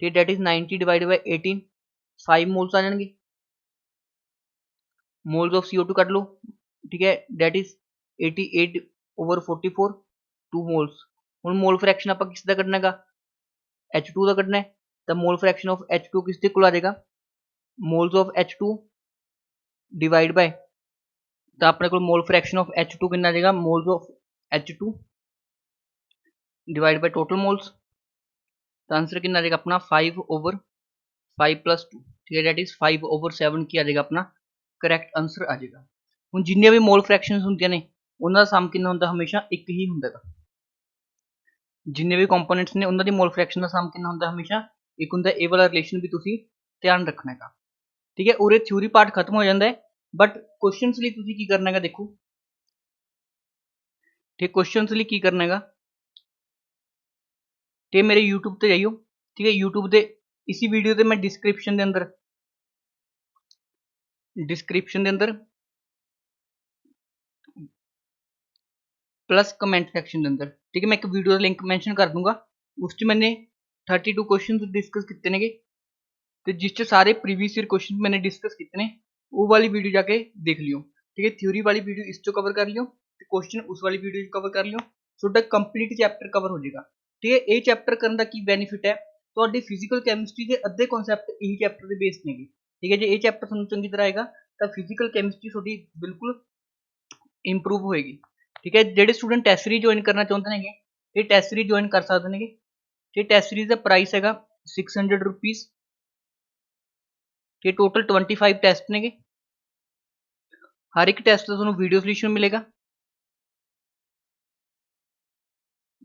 ठीक है। That is 90 divided by 18, 5 moles आ जाएंगे। मोल्स ऑफ CO2 कट लो, ठीक है। That is 88/44, 2 moles. ਹੁਣ मोल फ्रैक्शन ਆਪਾਂ किस ਦਾ ਕੱਢਣਾ ਹੈਗਾ, H2 ਦਾ ਕੱਢਣਾ ਹੈ ਤਾਂ मोल फ्रैक्शन ऑफ H2 किस ਦੇ ਕੋਲ ਆ ਜਾਏਗਾ, moles of H2 divide by, तो अपने को मोल फ्रैक्शन ऑफ H2 कितना आ जाएगा, moles of H2 divide by total moles, तो आंसर कितना आ जाएगा अपना 5/5 + 2, ठीक है। डेट इज 5/7 की आ जाएगा अपना करैक्ट आंसर आ जाएगा। ਹੁਣ ਜਿੰਨੀਆਂ ਵੀ ਮੋਲ ਫ੍ਰੈਕਸ਼ਨਸ ਹੁੰਦੀਆਂ ਨੇ ਉਹਨਾਂ ਦਾ ਸਮ ਕਿੰਨਾ ਹੁੰਦਾ, ਹਮੇਸ਼ਾ ਇੱਕ ਹੀ ਹੁੰਦਾ ਹੈਗਾ। ਜਿੰਨੇ ਵੀ ਕੰਪੋਨੈਂਟਸ ਨੇ ਉਹਨਾਂ ਦੀ ਮੋਲ ਫ੍ਰੈਕਸ਼ਨ ਦਾ ਸਮ ਕਿੰਨਾ ਹੁੰਦਾ, ਹਮੇਸ਼ਾ ਇੱਕ ਹੁੰਦਾ। ਇਹ ਵਾਲਾ ਰਿਲੇਸ਼ਨ ਵੀ ਤੁਸੀਂ ਧਿਆਨ ਰੱਖਣਾ ਹੈਗਾ, ਠੀਕ ਹੈ। ਉਰੇ ਥਿਊਰੀ ਪਾਰਟ ਖਤਮ ਹੋ ਜਾਂਦਾ ਹੈ, ਬਟ ਕੁਐਸਚਨਸ ਲਈ ਤੁਸੀਂ ਕੀ ਕਰਨਾ ਹੈਗਾ, ਦੇਖੋ ठीक, क्वेश्चन लिए की करना है तो मेरे यूट्यूब ते जाइयो, ठीक है। यूट्यूब के इसी वीडियो के मैं डिस्क्रिप्शन के अंदर प्लस कमेंट सैक्शन के अंदर, ठीक है, मैं एक वीडियो का लिंक मैंशन कर दूंगा। उस मैंने 32 क्वेश्चन डिस्कस किए हैं, तो जिस सारे प्रीवियस ईयर क्वेश्चन मैंने डिस्कस किए हैं, वो वाली वीडियो जाके देख लियो, ठीक है। थ्योरी वाली वीडियो इस कवर कर लियो, तो क्वेश्चन उस वाली वीडियो कवर कर लियो, ਤੁਹਾਡਾ कंप्लीट चैप्टर कवर हो जाएगा, ठीक है। ये चैप्टर करने का की बेनीफिट है, ਤੁਹਾਡੀ फिजिकल कैमिस्ट्री के अद्धे कॉन्सैप्ट यही चैप्टर के बेस ने, ठीक है। जो ये चैप्टर ਤੁਹਾਨੂੰ ਚੰਗੀ ਤਰ੍ਹਾਂ ਆਏਗਾ ਤਾਂ फिजिकल कैमिस्ट्री ਤੁਹਾਡੀ बिल्कुल इंप्रूव होएगी, ठीक है। ਜਿਹੜੇ स्टूडेंट टेस्ट सीरीज ज्वाइन करना चाहते हैं ये टेस्ट सीरीज ज्वाइन कर सकते हैं, ये टेस्ट सीरीज का प्राइस है 600 रुपीज़, ये टोटल 25 टेस्ट ने, हर एक टेस्ट का ਤੁਹਾਨੂੰ वीडियो सोल्यूशन मिलेगा,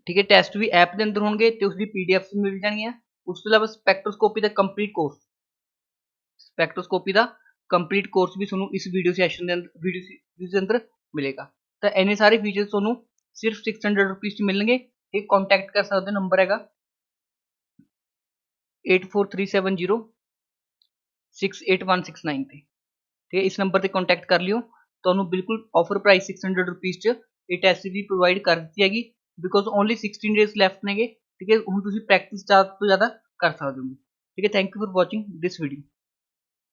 ठीक है। टेस्ट भी ऐप के अंदर होंगे तो उसकी PDF मिल जाएगी। उस तो इलावा स्पैक्ट्रोस्कोपी का कंप्लीट कोर्स, स्पैक्ट्रोस्कोपी का कंप्लीट कोर्स भी ਤੁਹਾਨੂੰ इस वीडियो सैशन के अंदर मिलेगा। तो इन्ने सारे फीचर्स ਤੁਹਾਨੂੰ सिर्फ 600 रुपीज़ मिलेंगे। एक कॉन्टैक्ट कर सकते, नंबर है 8437068169 पे, ठीक है। इस नंबर पर कॉन्टैक्ट कर लियो, तो बिल्कुल ऑफर प्राइस 600 रुपीज़ ये टेस्ट सीरीज प्रोवाइड कर दी हैगी, बिकॉज ओनली 16 डेज लैफ्ट ने, ठीक है। हुण तुसीं प्रैक्टिस ज़्यादा तो ज़्यादा कर सकते हो, ठीक है। Thank you for watching this video.